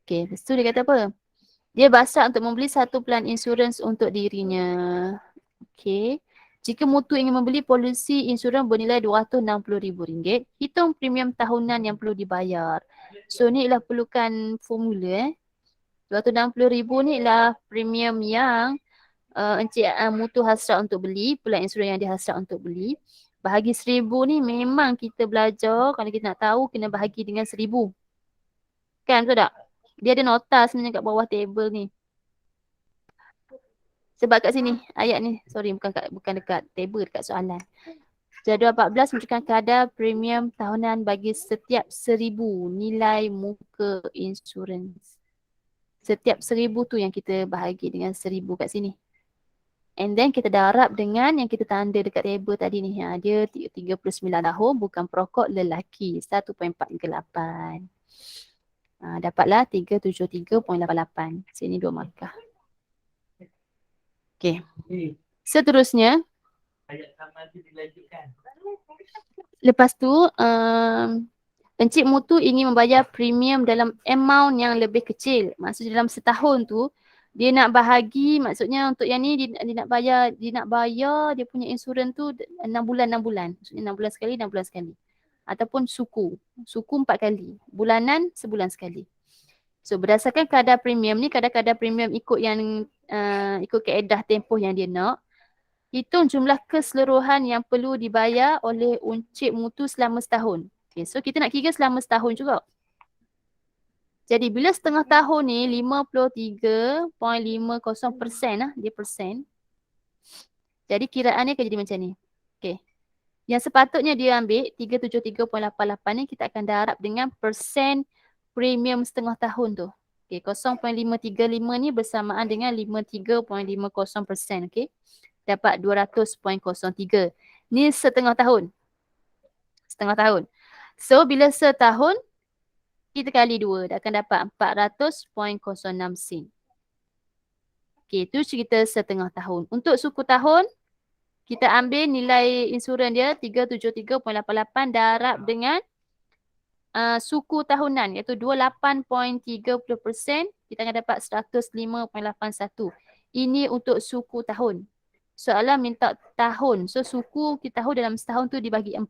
A: Okay, lepas tu dia kata apa? Dia berhasrat untuk membeli satu plan insurans untuk dirinya. Okay. Jika Mutu ingin membeli polisi insurans bernilai RM260,000, hitung premium tahunan yang perlu dibayar. So ni ialah perlukan formula. RM260,000 ni ialah premium yang Encik Mutu hasrat untuk beli, plan insurans yang dia hasrat untuk beli. Bahagi 1,000 ni memang kita belajar, kalau kita nak tahu kena bahagi dengan 1,000. Kan betul tak? Dia ada nota sebenarnya kat bawah table ni. Sebab kat sini ayat ni, sorry bukan dekat table, dekat soalan. Jadual 14 menunjukkan kadar premium tahunan bagi setiap 1,000 nilai muka insurans. Setiap 1,000 tu yang kita bahagi dengan 1,000 kat sini. And then kita darab dengan yang kita tanda dekat table tadi ni. Dia 39 tahun, bukan perokok, lelaki. 1.48. Dapatlah 373.88. Sini 2 markah. Okay. Seterusnya. Lepas tu, Encik Mutu ingin membayar premium dalam amount yang lebih kecil. Maksudnya dalam setahun tu, dia nak bahagi, maksudnya untuk yang ni dia nak bayar dia punya insurans tu 6 bulan. Maksudnya 6 bulan sekali, 6 bulan sekali. Ataupun suku 4 kali. Bulanan sebulan sekali. So berdasarkan kadar premium ni, kadar premium ikut yang ikut kaedah tempoh yang dia nak. Hitung jumlah keseluruhan yang perlu dibayar oleh Encik Mutu selama setahun. Okay, so kita nak kira selama setahun juga. Jadi bila setengah tahun ni 53.50% lah, dia persen. Jadi kiraannya akan jadi macam ni. Okay. Yang sepatutnya dia ambil 373.88 ni kita akan darab dengan persen premium setengah tahun tu. Okay, 0.535 ni bersamaan dengan 53.50%. Okay. Dapat 200.03. Ni setengah tahun. Setengah tahun. So, bila setahun, kita kali 2. Akan dapat 400.06 sen. Okay, itu cerita setengah tahun. Untuk suku tahun, kita ambil nilai insurans dia 373.88 darab dengan suku tahunan iaitu 28.30%, kita akan dapat 105.81. Ini untuk suku tahun. Soalan minta tahun. So suku kita tahu dalam setahun tu dibagi 4.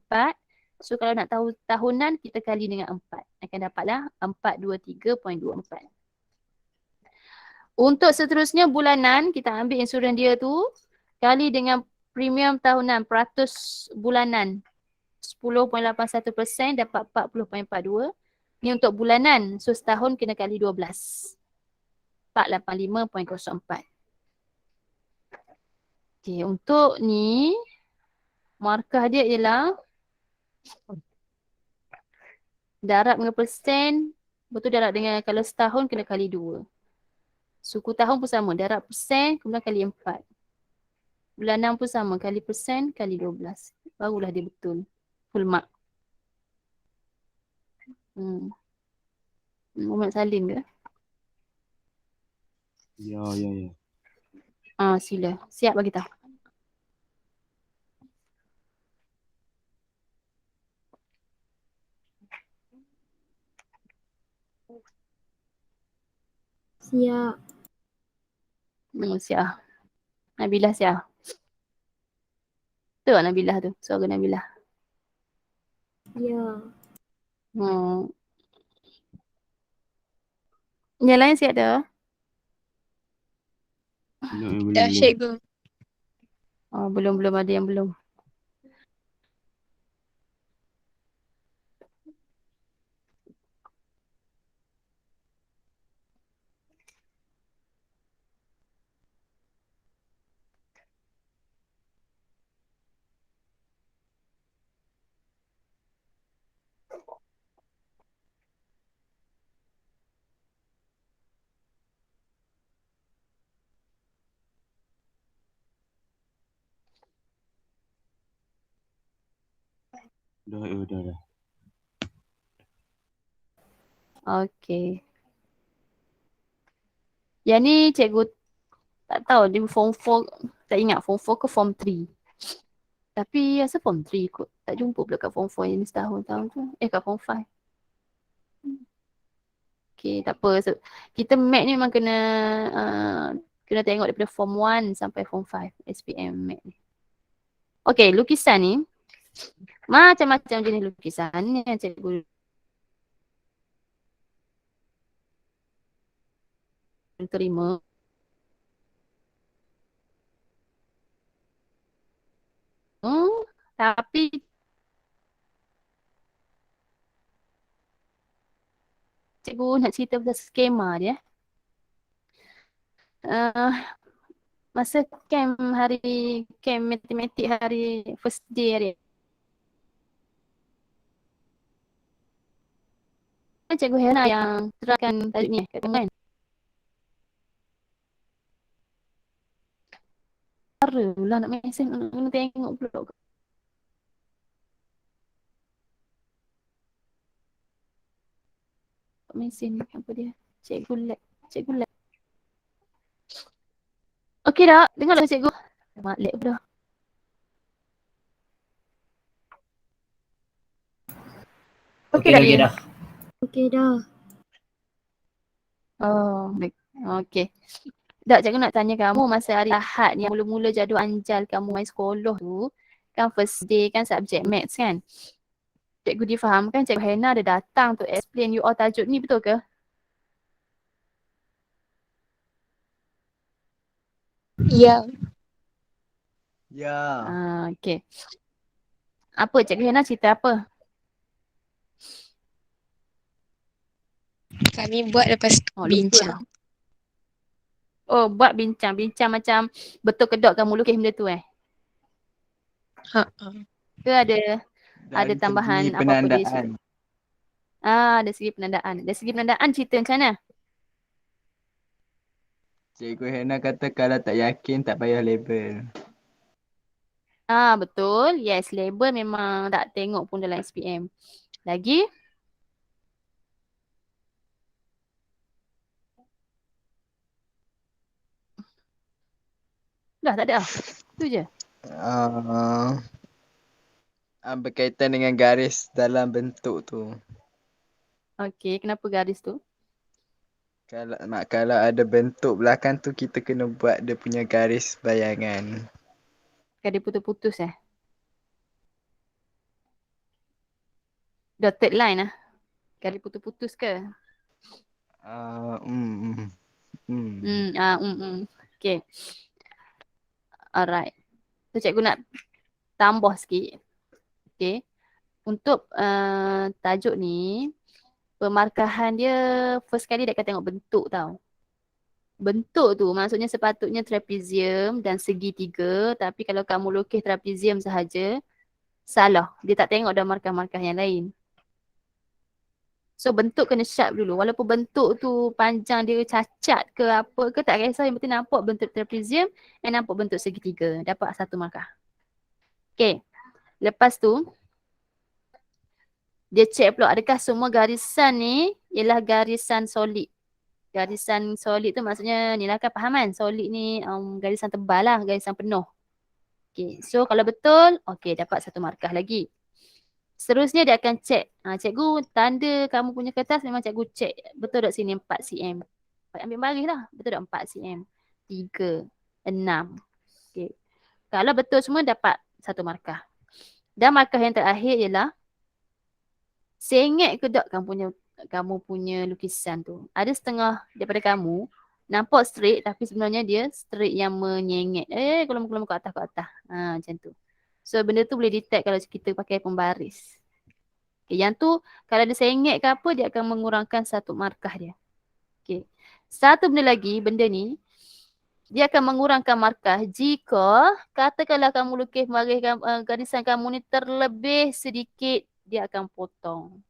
A: So kalau nak tahu tahunan kita kali dengan 4. Akan dapatlah 423.24. Untuk seterusnya bulanan, kita ambil insurans dia tu kali dengan premium tahunan peratus bulanan. 10.81% dapat 40.42. Ni untuk bulanan. So setahun kena kali 12. 485.04. Okay, untuk ni markah dia ialah darab dengan persen. Betul darab dengan kalau setahun kena kali 2. Suku tahun pun sama. Darab persen kemudian kali 4. Bulanan pun sama. Kali persen kali 12. Barulah dia betul. Full mark. Muhammad Salim ke?
G: Ya.
A: Sila. Siap bagi tahu.
D: Siap.
A: Siap. Nabilah siap. Tu Nabilah tu. Suara Nabilah.
D: Ya.
A: Yang lain siap dah?
B: Dah cikgu.
A: Belum ada yang belum.
G: Dah.
A: Okey. Yang ni cikgu tak tahu dia form 4, tak ingat form 4 ke form 3. Tapi rasa form 3 kot. Tak jumpa pula kat form 4 yang ni setahun-tahun tu. Kat form 5. Okey, tak apa. So, kita mat ni memang kena tengok daripada form 1 sampai form 5 SPM mat ni. Okey, lukisan ni macam-macam jenis lukisan ni yang cikgu terima. Tapi cikgu nak cerita pasal skema dia. Masa camp matematik hari first day hari Cikgu Hana yang terangkan tajuk ni kat kan. Lah nak mesin nak tengok pula. Mesin apa dia? Cikgu lab. Okey dah, dengar tak cikgu? Mak lab dah. Okey dah.
D: Okey dah.
A: Baik. Okey. Tak, cikgu nak tanya kamu masa hari Ahad yang mula-mula jadual anjal kamu main sekolah tu, kan first day kan subjek maths kan? Cikgu difahamkan Cikgu Hana ada datang tu explain you all tajuk ni, betul ke?
B: Ya.
C: Ya.
A: Okey. Apa Cikgu Hana cerita apa?
B: Kami buat lepas bincang.
A: Buat bincang macam betul kedok kamu lukis benda tu Ke ada tambahan apa-apa dia cerita? Dari segi penandaan. Dari segi penandaan cerita macam mana?
C: Cikgu Hena kata kalau tak yakin tak payah label.
A: Betul. Yes, label memang tak tengok pun dalam SPM. Lagi? Dah tak ada. Tu je.
C: Uh, berkaitan dengan garis dalam bentuk tu.
A: Okey, kenapa garis tu?
C: Kalau ada bentuk belakang tu kita kena buat dia punya garis bayangan.
A: Kan dia putus-putus Dotted line lah. Kan dia putus-putus ke? Okay. Alright. So cikgu nak tambah sikit. Okay. Untuk tajuk ni, pemarkahan dia first kali dia akan tengok bentuk tau. Bentuk tu maksudnya sepatutnya trapezium dan segitiga, tapi kalau kamu lukis trapezium sahaja, salah. Dia tak tengok dah markah-markah yang lain. So bentuk kena sharp dulu. Walaupun bentuk tu panjang dia cacat ke apa ke, tak kisah. Yang penting nampak bentuk trapezium dan nampak bentuk segitiga. Dapat satu markah. Okay. Lepas tu, dia check pula adakah semua garisan ni ialah garisan solid. Garisan solid tu maksudnya ni lah kan fahaman. Solid ni garisan tebal lah, garisan penuh. Okay. So kalau betul, okay, dapat satu markah lagi. Seterusnya dia akan cek. Cikgu, tanda kamu punya kertas memang cikgu cek. Betul tak sini 4 cm? Ambil baris lah. Betul tak 4 cm? 3, 6. Okay. Kalau betul semua dapat satu markah. Dan markah yang terakhir ialah sengit ke tak kamu punya lukisan tu. Ada setengah daripada kamu nampak straight tapi sebenarnya dia straight yang menyengit. Kelam-kelam ke atas. Macam tu. So benda tu boleh detect kalau kita pakai pembaris. Okay, yang tu kalau dia sengit ke apa, dia akan mengurangkan satu markah dia. Okay. Satu benda lagi, benda ni dia akan mengurangkan markah jika katakanlah kamu lukis garisan kamu ni terlebih sedikit, dia akan potong.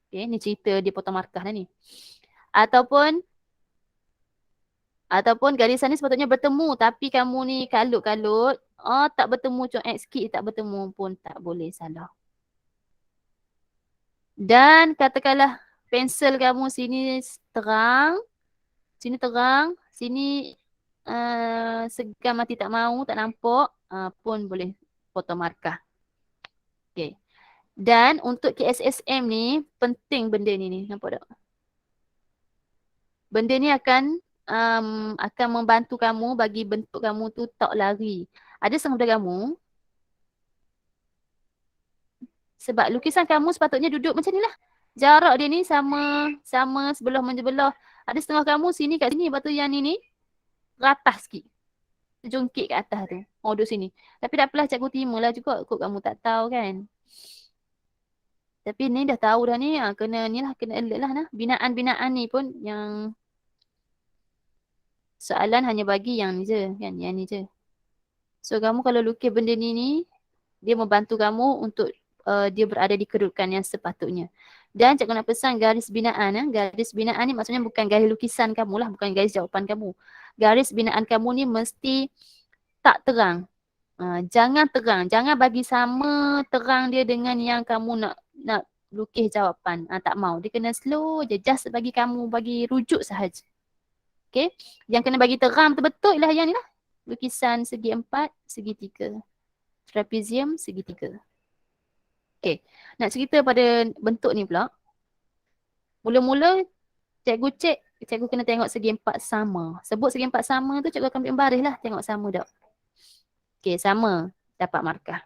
A: Okay, ni cerita dia potong markah lah ni. Ataupun garisan ni sepatutnya bertemu tapi kamu ni kalut-kalut. Tak bertemu, cuak sikit tak bertemu pun tak boleh, salah. Dan katakanlah pensel kamu sini terang, sini segam mati tak mau, tak nampak, pun boleh potong markah. Okay. Dan untuk KSSM ni, penting benda ni, nampak tak? Benda ni akan membantu kamu bagi bentuk kamu tu tak lari. Ada setengah daripada kamu, sebab lukisan kamu sepatutnya duduk macam ni lah. Jarak dia ni sama sebelah menyebelah. Ada setengah kamu sini kat sini, lepas tu yang ni ratas sikit. Jungkit kat atas tu. Duduk sini. Tapi tak apalah, cikgu terima lah juga kot kamu tak tahu kan. Tapi ni dah tahu dah ni, kena alert lah nah. Binaan-binaan ni pun yang soalan hanya bagi yang ni je kan, yang ni je. So kamu kalau lukis benda ni dia membantu kamu untuk dia berada di kedudukan yang sepatutnya. Dan cikgu nak pesan garis binaan. Garis binaan ni maksudnya bukan garis lukisan kamu lah, bukan garis jawapan kamu. Garis binaan kamu ni mesti tak terang. Jangan terang, jangan bagi sama terang dia dengan yang kamu nak lukis jawapan. Tak mau, dia kena slow je, just bagi kamu bagi rujuk sahaja. Okay, yang kena bagi terang betul-betul ialah yang ni lah. Lukisan segi 4, segi 3. Trapezium segi 3. Okay, nak cerita pada bentuk ni pula. Mula-mula cikgu cek, cikgu kena tengok segi 4 sama. Sebut segi 4 sama tu cikgu akan ambil baris lah, tengok sama tak. Okay, sama, dapat markah.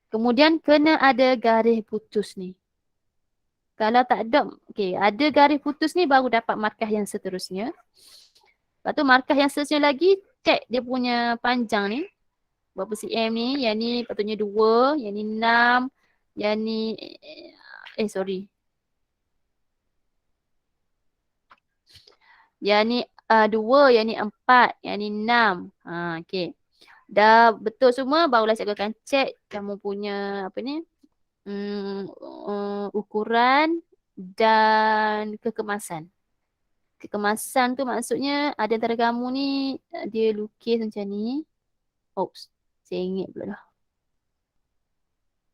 A: Kemudian kena ada garis putus ni. Kalau tak ada, okay, ada garis putus ni baru dapat markah yang seterusnya. Lepas tu markah yang seterusnya lagi, cek dia punya panjang ni. Berapa cm ni, yang ni patutnya 2, yang ni 6, yang ni, sorry. Yang ni 2, yang ni 4, yang ni 6. Okay. Dah betul semua, barulah cikgu akan cek kamu punya apa ni, ukuran dan kekemasan. Kekemasan tu maksudnya ada antara kamu ni dia lukis macam ni. Oops, sengit pula dah.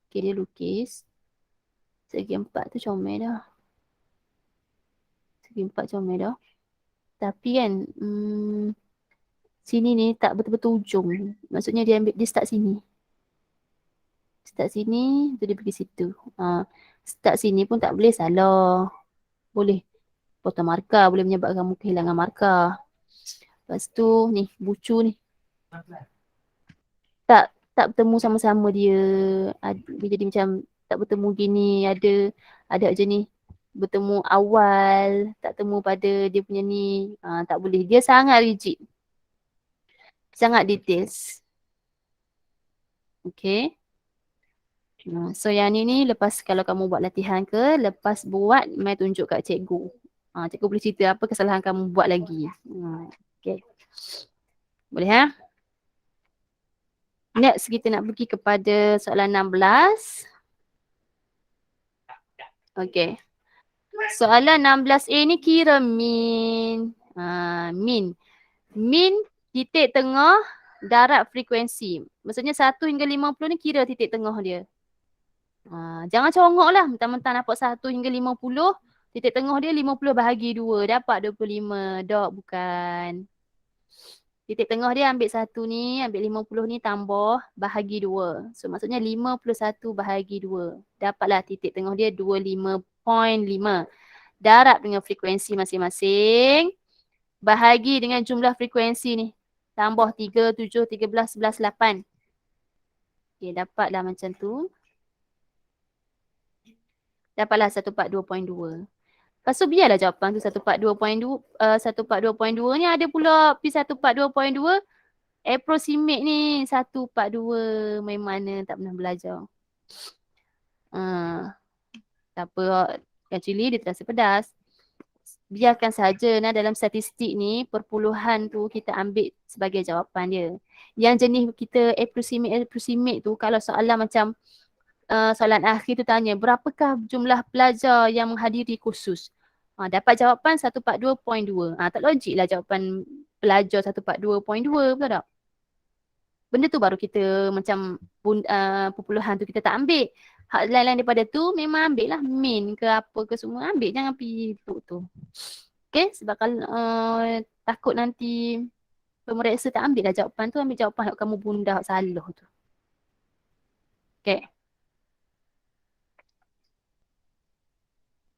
A: Okay, dia lukis. Segi 4 tu comel dah. Segi 4 comel dah. Tapi kan sini ni tak betul-betul ujung. Maksudnya dia start sini. Start sini, tu dia pergi situ. Start sini pun tak boleh salah. Boleh potong markah, boleh menyebabkan kamu kehilangan markah. Lepas tu ni, bucu ni. Tak bertemu sama-sama dia. Dia jadi macam tak bertemu gini, ada macam ni. Bertemu awal, tak temu pada dia punya ni. Tak boleh. Dia sangat rigid. Sangat details. Okay. So yang ni lepas kalau kamu buat latihan ke, lepas buat mai tunjuk kat cikgu. Cikgu boleh cerita apa kesalahan kamu buat lagi. Okay. Boleh ha? Next kita nak pergi kepada soalan 16. Okay. Soalan 16A ni kira min. Min titik tengah darab frekuensi. Maksudnya 1 hingga 50 ni kira titik tengah dia. Jangan congok lah. Mentang-mentang dapat 1 hingga 50, titik tengah dia 50 bahagi 2. Dapat 25. Dok, bukan. Titik tengah dia ambil 1 ni, ambil 50 ni tambah bahagi 2. So maksudnya 51 bahagi 2. Dapatlah titik tengah dia 25.5. Darab dengan frekuensi masing-masing. Bahagi dengan jumlah frekuensi ni. Tambah 3, 7, 13, 11, 8. Okay, dapatlah macam tu. Dapatlah 142.2. Lepas tu biarlah jawapan tu 142.2. 142.2 ni ada pula P142.2. Approximate ni 142. Main mana tak pernah belajar. Tak apa. Actually dia terasa pedas. Biarkan saja dalam statistik ni perpuluhan tu kita ambil sebagai jawapan dia. Yang jenis kita approximate tu kalau soalan macam soalan akhir tu tanya berapakah jumlah pelajar yang menghadiri kursus. Dapat jawapan 142.2. Tak logik lah jawapan pelajar 142.2, betul tak? Benda tu baru kita macam perpuluhan tu kita tak ambil. Hak lain-lain daripada tu memang ambil lah min ke apa ke semua. Ambil, jangan pergi tu. Okay, sebab kalau takut nanti pemeriksa tak ambil lah jawapan tu. Ambil jawapan yang kamu bunda salah tu. Okay.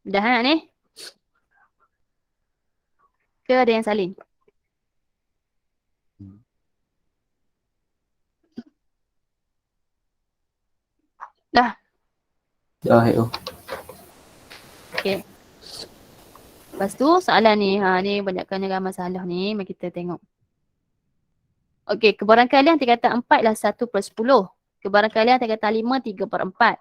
A: Dah nak ni? Ke ada yang salin? Dah.
G: Dah, yo.
A: Okay. Lepas tu soalan ni, ni banyakkannya ramai masalah ni. Mari kita tengok. Okay, kebarangkalian tingkatan 4 lah 1/10. Kebarangkalian tingkatan 5 3/4.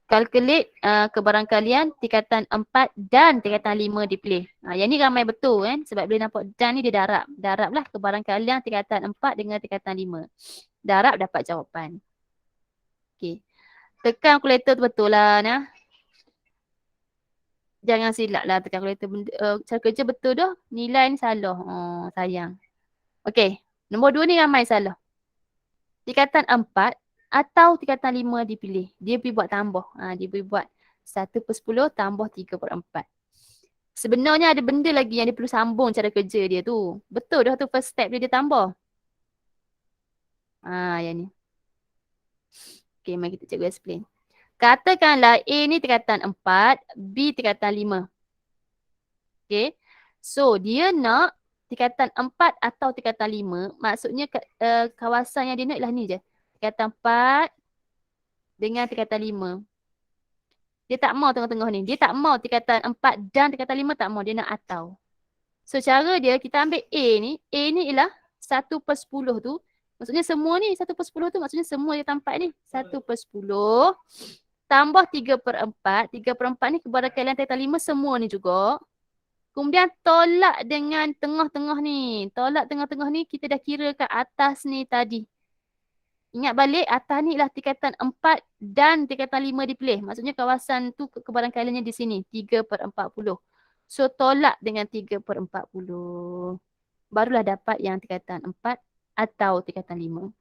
A: Calculate kebarangkalian tingkatan 4 dan tingkatan 5 dipilih. Yang ni ramai betul kan. Sebab boleh nampak dan ni dia darab. Darab lah kebarangkalian tingkatan 4 dengan tingkatan 5. Darab dapat jawapan. Okay. Tekan kalkulator tu betul lah nah. Jangan silap lah tekan kalkulator. Cara kerja betul dah. Nilai ni salah. Sayang. Okay. Nombor 2 ni ramai salah. Tingkatan 4 atau tingkatan 5 dipilih. Dia pergi buat tambah. Dia pergi buat 1/10 tambah 3/4. Sebenarnya ada benda lagi yang dia perlu sambung cara kerja dia tu. Betul dah tu first step dia tambah. Yang ni. Okay, mari kita cikgu explain. Katakanlah A ni tingkatan 4, B tingkatan 5. Okay. So, dia nak tingkatan 4 atau tingkatan 5. Maksudnya kawasan yang dia nak ialah ni je. Tingkatan 4 dengan tingkatan 5. Dia tak mau tengah-tengah ni. Dia tak mau tingkatan 4 dan tingkatan 5 tak mau. Dia nak atau. So, cara dia kita ambil A ni. A ni ialah 1/10 tu. Maksudnya semua ni 1/10 tu maksudnya semua dia tampak ni. 1/10 tambah 3/4. 3/4 ni kebarangkalian tingkatan 5 semua ni juga. Kemudian tolak dengan tengah-tengah ni. Tolak tengah-tengah ni kita dah kira kat atas ni tadi. Ingat balik atas ni ialah tingkatan 4 dan tingkatan 5 dipilih. Maksudnya kawasan tu kebarangkaliannya di sini. 3/40. So tolak dengan 3/40. Barulah dapat yang tingkatan 4 atau tingkatan 5.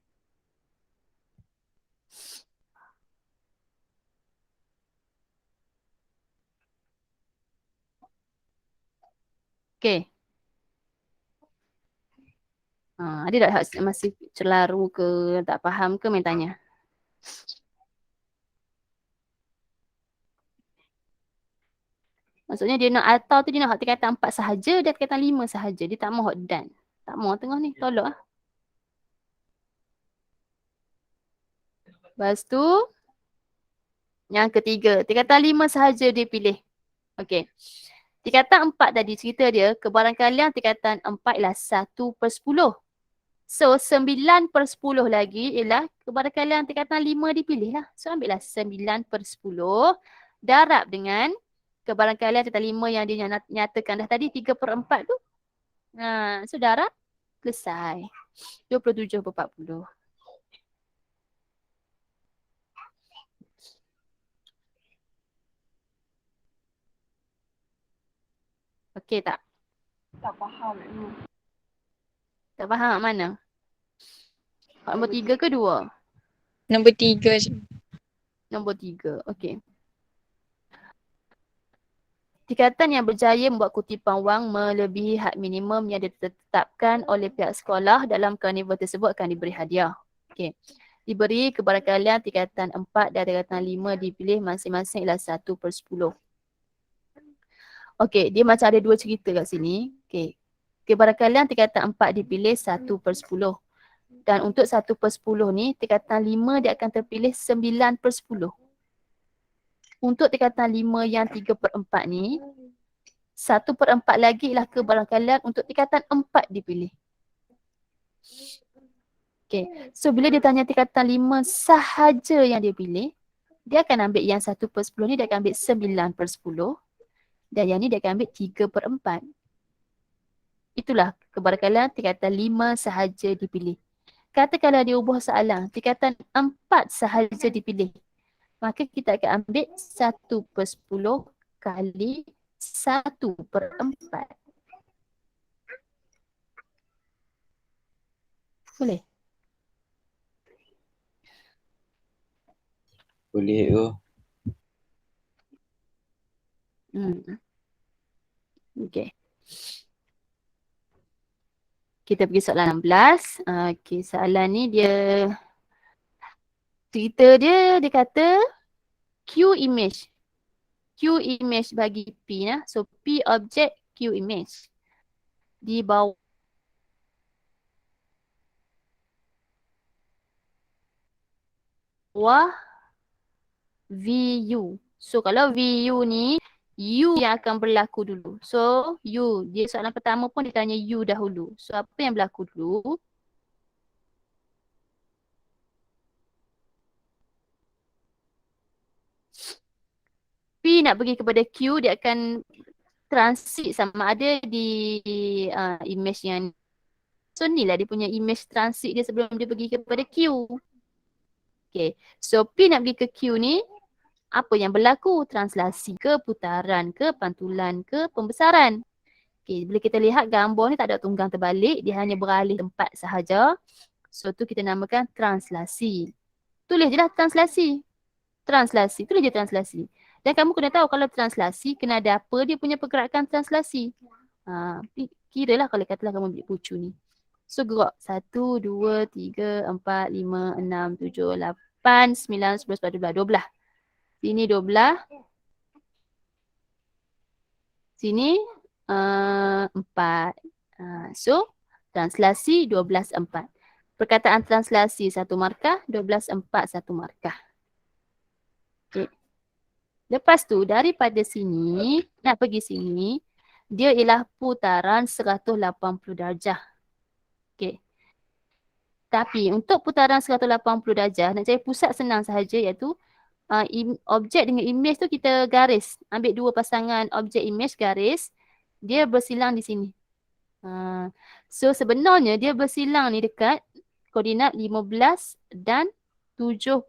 A: Okey. Ada tak masih celaru ke, tak faham ke, main tanya. Maksudnya dia nak atau tu dia nak hak tingkatan 4 sahaja dan tingkatan 5 sahaja. Dia tak mahu hak dan. Tak mahu tengah ni, tolak lah. Lepas tu, yang ketiga, tingkatan 5 sahaja dia pilih. Okey. Tingkatan 4 tadi cerita dia, kebarangkalian tingkatan 4 ialah 1/10. So, 9/10 lagi ialah kebarangkalian tingkatan 5 dipilih lah. So, ambil lah 9/10 darab dengan kebarangkalian tingkatan 5 yang dia nyatakan dah tadi 3/4 tu. So, darab selesai. 27/40. Okey tak?
E: Tak faham.
A: Tak faham kat mana? Hak nombor 3 ke 2?
B: Nombor 3 je.
A: Nombor 3. Okey. Tingkatan yang berjaya membuat kutipan wang melebihi had minimum yang ditetapkan oleh pihak sekolah dalam karnival tersebut akan diberi hadiah. Okey. Diberi kebarangkalian tingkatan 4 dan tingkatan 5 dipilih masing-masing ialah 1/10. Okey, dia macam ada dua cerita kat sini. Okey. Kebarangkalian tingkatan 4 dipilih 1/10. Dan untuk 1/10 ni, tingkatan 5 dia akan terpilih 9/10. Untuk tingkatan 5 yang 3/4 ni, 1/4 lagi ialah kebarangkalian untuk tingkatan 4 dipilih. Okay. So bila dia tanya tingkatan 5 sahaja yang dia pilih, dia akan ambil yang 1/10 ni, dia akan ambil 9/10. Dan yang ni dia akan ambil 3/4. Itulah kebarangkalian tingkatan 5 sahaja dipilih. Katakanlah dia ubah soalan, tingkatan 4 sahaja dipilih. Maka kita akan ambil 1/10 kali 1/4. Boleh?
G: Boleh tu.
A: Okay. Kita pergi soalan 16. Okay, soalan ni dia cerita dia kata Q image. Q image bagi P nah. So P object, Q image. Di bawah VU. So kalau VU ni, U yang akan berlaku dulu. So U, dia soalan pertama pun dia tanya U dahulu. So apa yang berlaku dulu? P nak pergi kepada Q, dia akan transit sama ada di image yang so ni lah dia punya image transit dia sebelum dia pergi kepada Q. Okay, so P nak pergi ke Q ni, apa yang berlaku? Translasi ke, putaran ke, pantulan ke, pembesaran. Okay, bila kita lihat gambar ni tak ada tunggang terbalik, dia hanya beralih tempat sahaja. So tu kita namakan translasi. Tulis je lah translasi. Translasi, tulis je translasi. Dan kamu kena tahu kalau translasi kena ada apa dia punya pergerakan translasi. Kira lah kalau katalah kamu ambil pucu ni. So gerak 1, 2, 3, 4, 5, 6, 7, 8, 9, 10, 11, 12. Sini 12. Sini 4. So translasi 12, 4. Perkataan translasi 1 markah, 12, 4, 1 markah. Okay. Lepas tu daripada sini nak pergi sini, dia ialah putaran 180 darjah. Okey. Tapi untuk putaran 180 darjah nak cari pusat senang sahaja, iaitu objek dengan image tu kita garis. Ambil dua pasangan objek image garis, dia bersilang di sini. So sebenarnya dia bersilang ni dekat koordinat 15 dan 7.5.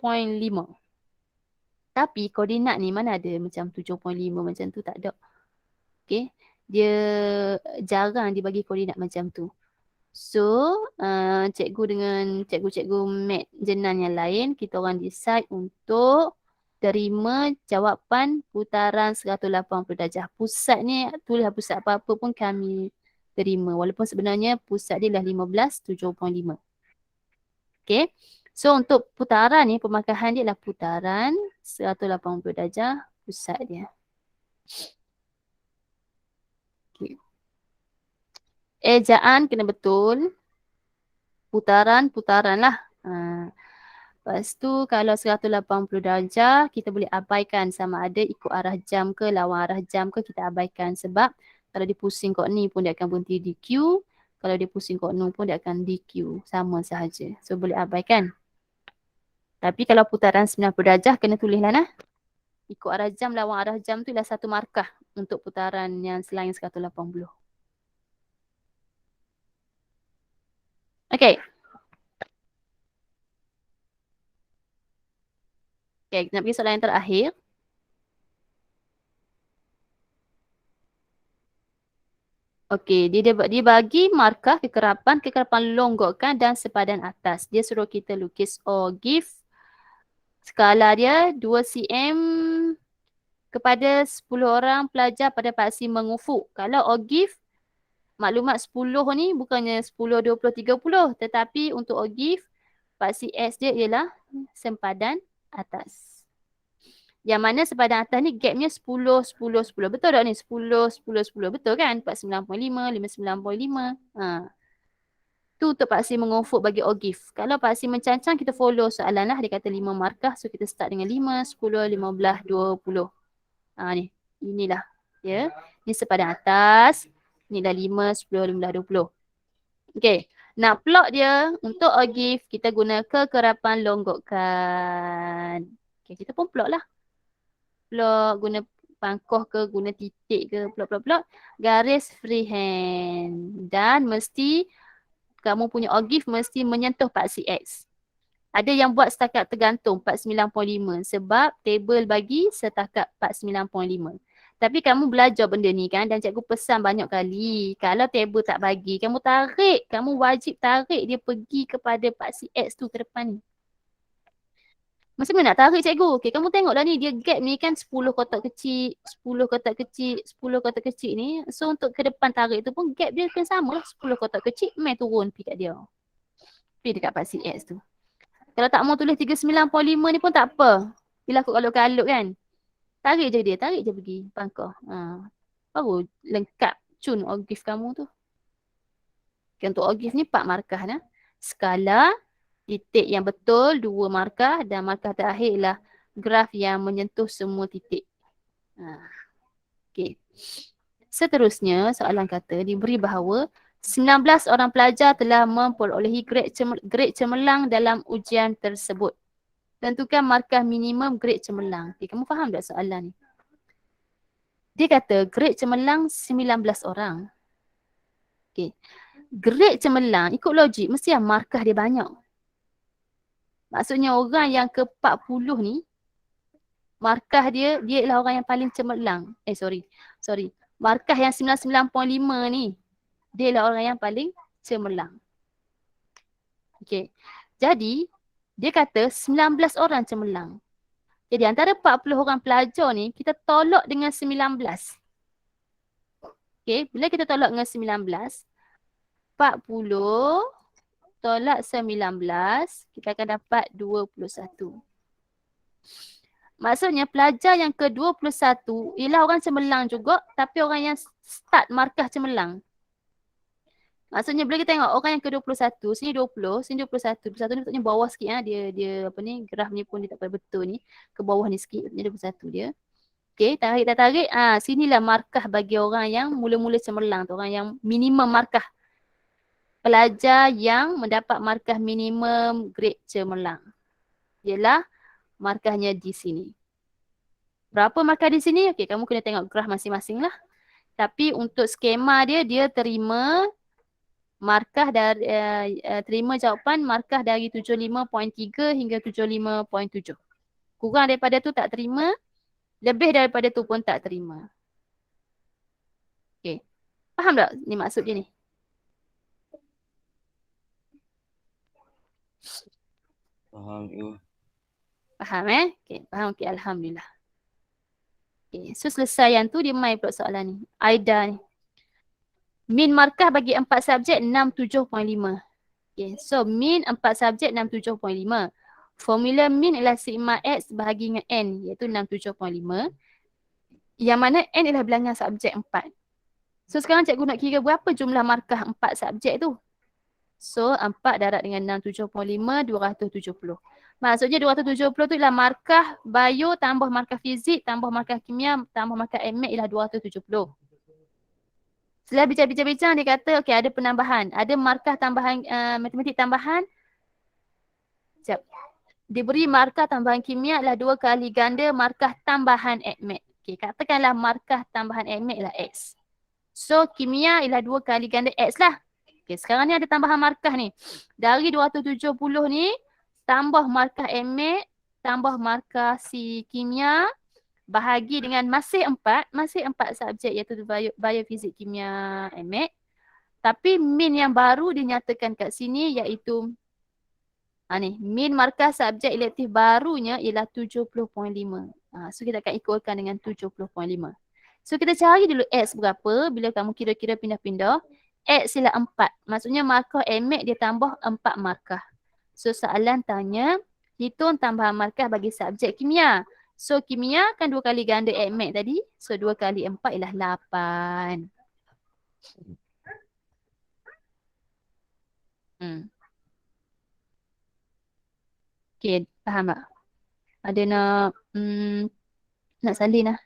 A: Tapi koordinat ni mana ada macam 7.5 macam tu, tak ada. Okay. Dia jarang dibagi koordinat macam tu. So, cikgu dengan cikgu-cikgu mat jenan yang lain, kita orang decide untuk terima jawapan putaran 180 darjah. Pusat ni, tulis pusat apa-apa pun kami terima. Walaupun sebenarnya pusat dia dah 15.7.5. Okay. So, untuk putaran ni, pemakahan dia adalah putaran 180 darjah pusat dia. Okay. Ejaan kena betul. Putaran lah. Lepas tu kalau 180 darjah kita boleh abaikan sama ada ikut arah jam ke lawan arah jam ke, kita abaikan sebab kalau dia pusing kat ni pun dia akan berhenti di Q. Kalau dia pusing kat ni pun dia akan di Q. Sama sahaja. So boleh abaikan. Tapi kalau putaran 90 darjah kena tulislah nah. Ikut arah jam lawan arah jam tu ialah satu markah untuk putaran yang selain 180. Okay. Okay, nak pergi soalan yang terakhir. Okay, dia bagi markah kekerapan longgokan dan sepadan atas. Dia suruh kita lukis OGIF. Skala dia 2 cm kepada 10 orang pelajar pada paksi mengufuk. Kalau OGIF, maklumat 10 ni bukannya 10, 20, 30. Tetapi untuk OGIF, paksi S dia ialah sempadan atas. Yang mana sepadan atas ni gapnya 10, 10, 10. Betul tak ni? 10, 10, 10. Betul kan? 49.5, 59.5. Tu untuk paksi mengufuk bagi OGIF. Kalau paksi mencancang, kita follow soalan lah. Dia kata 5 markah. So, kita start dengan 5, 10, 15, 20. Ni. Inilah. Ya. Ni sepadan atas. Ni dah 5, 10, 15, 20. Okay. Nak plot dia untuk OGIF, kita guna kekerapan longgokan. Okay, kita pun plot lah. Plot guna pangkoh ke, guna titik ke, plot. Garis freehand. Dan mesti kamu punya OGIF mesti menyentuh paksi X. Ada yang buat setakat tergantung 49.5 sebab table bagi setakat 49.5. Tapi kamu belajar benda ni kan dan cikgu pesan banyak kali. Kalau table tak bagi, kamu tarik. Kamu wajib tarik dia pergi kepada paksi X tu ke depan ni. Macam mana nak tarik cikgu? Okay, kamu tengoklah ni. Dia gap ni kan 10 kotak kecil, 10 kotak kecil, 10 kotak kecil ni. So untuk ke depan tarik tu pun gap dia kan sama lah. 10 kotak kecil, main turun pergi kat dia. Pergi dekat paksi X tu. Kalau tak mau tulis 39.5 ni pun tak apa. Bila aku kalut-kalut kan. Tarik je dia, tarik je pergi pangkah. Baru lengkap cun OGIF kamu tu. Okay, untuk OGIF ni 4 markah dah. Skala, titik yang betul 2 markah dan markah terakhir ialah graf yang menyentuh semua titik. Okay. Seterusnya soalan kata diberi bahawa 19 orang pelajar telah memperolehi grade cemerlang dalam ujian tersebut. Tentukan markah minimum grade cemerlang. Okay, kamu faham tak soalan ni? Dia kata grade cemerlang 19 orang. Okay. Grade cemerlang ikut logik mesti yang markah dia banyak. Maksudnya orang yang ke-40 ni markah dia ialah orang yang paling cemerlang. Sorry. Markah yang 99.5 ni dia ialah orang yang paling cemerlang. Okay. Jadi dia kata 19 orang cemerlang. Jadi antara 40 orang pelajar ni kita tolak dengan 19. Okay. Bila kita tolak dengan 19, 40 tolak 19, kita akan dapat 21. Maksudnya pelajar yang ke-21 ialah orang cemerlang juga tapi orang yang start markah cemerlang. Maksudnya bila kita tengok orang yang ke-21, sini 20, sini 21. 21 ni maksudnya bawah sikit dia apa ni, graf ni pun dia tak betul ni. Ke bawah ni sikit, maksudnya 21 dia. Okey, tarik. Sinilah markah bagi orang yang mula-mula cemerlang tu, orang yang minimum markah. Pelajar yang mendapat markah minimum grade cemerlang. Ialah markahnya di sini. Berapa markah di sini? Okey, kamu kena tengok graf masing-masing lah. Tapi untuk skema dia terima markah dari terima jawapan markah dari 75.3 hingga 75.7. Kurang daripada tu tak terima, lebih daripada tu pun tak terima. Okey. Faham tak ni maksud dia ni?
F: Faham you.
A: Faham Okay, faham Alhamdulillah. Okay, so selesai yang tu dia mai pula soalan ni. Aida ni. Min markah bagi 4 subjek 67.5. Okay, so min 4 subjek 67.5. Formula min ialah sigma X bahagi dengan N iaitu 67.5. Yang mana N ialah bilangan subjek 4. So sekarang cikgu nak kira berapa jumlah markah 4 subjek tu. So 4 darab dengan 67.5, 270. Maksudnya 270 tu ialah markah bio tambah markah fizik tambah markah kimia tambah markah MAT ialah 270. Setelah bincang-bincang dia kata okey ada penambahan. Ada markah tambahan matematik tambahan. Sekejap. Diberi markah tambahan kimia adalah 2 kali ganda markah tambahan ADMAT. Okey, katakanlah markah tambahan ADMAT ialah X. So kimia ialah 2 kali ganda X lah. Okey, sekarang ni ada tambahan markah ni. Dari 270 ni tambah markah ADMAT, tambah markah si kimia bahagi dengan masih 4 subjek iaitu biofizik, kimia, ADMAT. Tapi min yang baru dinyatakan kat sini iaitu ni, min markah subjek elektif barunya ialah 70.5. So kita akan equalkan dengan 70.5. So kita cari dulu X berapa bila kamu kira-kira pindah-pindah. X ialah 4. Maksudnya markah ADMAT dia tambah 4 markah. So soalan tanya, hitung tambahan markah bagi subjek kimia. So kimia kan 2 kali ganda ADMAT tadi. So 2 kali 4 ialah 8. Okay, faham tak? Ada nak salin lah.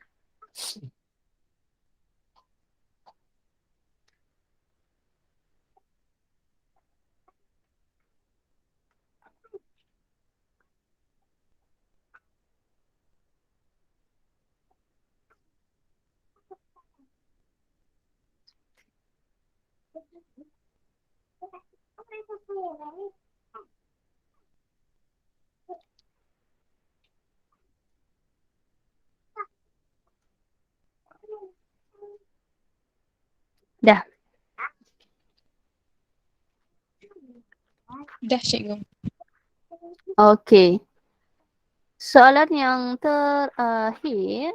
A: Dah.
B: Dah cikgu.
A: Okey. Soalan yang terakhir.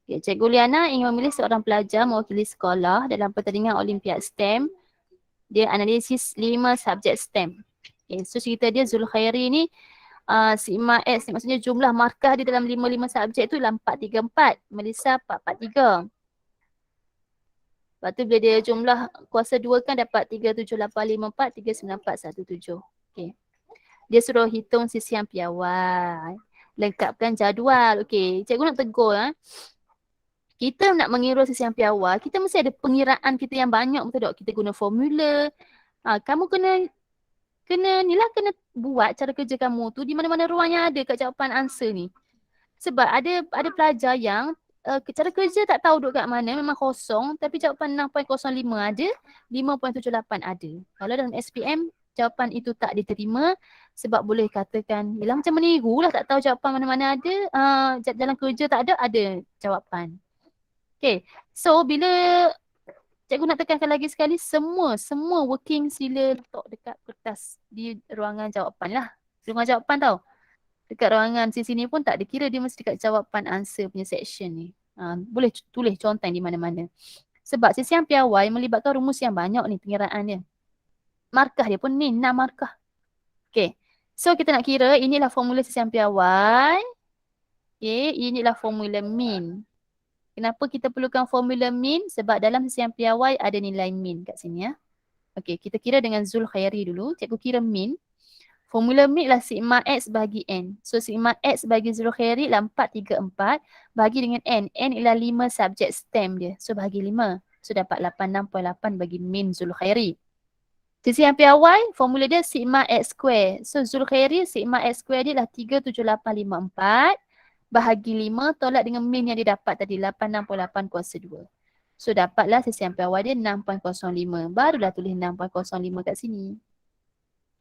A: Okay, Cikgu Liana ingin memilih seorang pelajar mewakili sekolah dalam pertandingan Olimpiad STEM. Dia analisis 5 subjek STEM. Okay, so cerita dia Zulkhairi ni sigma X ni maksudnya jumlah markah dia dalam 5 subjek tu ialah 434. Melissa 443. Lepas tu bila dia jumlah kuasa 2 kan dapat 37854, 39417. Okay. Dia suruh hitung sisian piawai. Lengkapkan jadual. Okay. Cikgu nak tegur. Kita nak mengira sisian piawai, kita mesti ada pengiraan kita yang banyak, betul tak? Kita guna formula. Kamu kena buat cara kerja kamu tu di mana-mana ruang yang ada kat jawapan answer ni. Sebab ada pelajar yang cara kerja tak tahu duduk kat mana, memang kosong, tapi jawapan 6.05 ada, 5.78 ada. Kalau dalam SPM, jawapan itu tak diterima sebab boleh katakan, yelah macam meniru lah, tak tahu jawapan mana-mana ada, dalam kerja tak ada jawapan. Okay, so bila cikgu nak tekankan lagi sekali, semua working sila letak dekat kertas di ruangan jawapan lah. Ruangan jawapan tau. Dekat ruangan sini pun tak dikira, dia mesti dekat jawapan answer punya section ni. Boleh tulis conteng di mana-mana. Sebab sisian piawai melibatkan rumus yang banyak ni pengiraan dia. Markah dia pun ni 6 markah. Okay. So kita nak kira inilah formula sisian piawai. Okay. Inilah formula min. Kenapa kita perlukan formula min? Sebab dalam sisian piawai ada nilai min kat sini ya. Okay. Kita kira dengan Zulkhairi dulu. Cikgu kira min. Formula min ialah sigma X bagi N. So sigma X bagi Zulkhairi ialah 434 bagi dengan N. N ialah 5 subjek STEM dia. So bagi 5. So dapat 86.8 bagi min Zulkhairi. Sisian piawai formula dia sigma X square. So Zulkhairi sigma X square dia ialah 37854 bahagi 5 tolak dengan min yang dia dapat tadi 868 kuasa 2. So dapatlah sisian piawai dia 6.05. Barulah tulis 6.05 kat sini.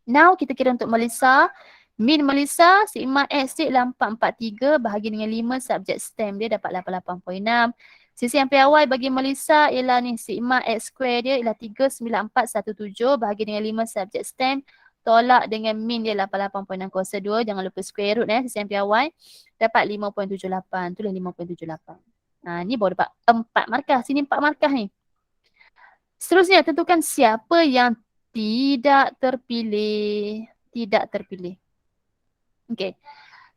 A: Now kita kira untuk Melissa. Min Melissa, sigma X dia ialah 443 bahagi dengan 5 subjek STEM dia dapat 88.6. Sisi yang piawai bagi Melissa ialah ni sigma X square dia ialah 39417 bahagi dengan 5 subjek STEM. Tolak dengan min dia 88.602. Jangan lupa square root sisi yang piawai. Dapat 5.78. Itulah 5.78. Ni baru dapat 4 markah. Sini 4 markah ni. Seterusnya tentukan siapa yang tidak terpilih. Tidak terpilih. Okey.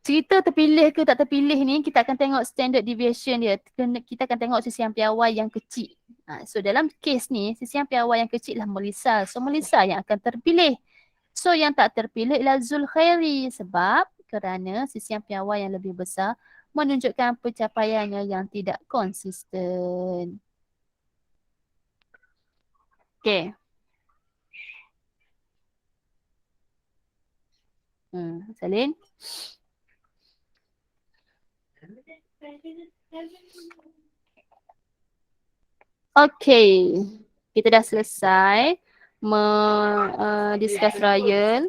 A: Cerita terpilih ke tak terpilih ni kita akan tengok standard deviation dia. Kita akan tengok sisi yang piawai yang kecil. So dalam kes ni sisi yang piawai yang kecil lah Melissa. So Melissa yang akan terpilih. So yang tak terpilih ialah Zulkhairi sebab kerana sisi yang piawai yang lebih besar menunjukkan pencapaiannya yang tidak konsisten. Okay. Salin. Okay. Kita dah selesai discuss trial.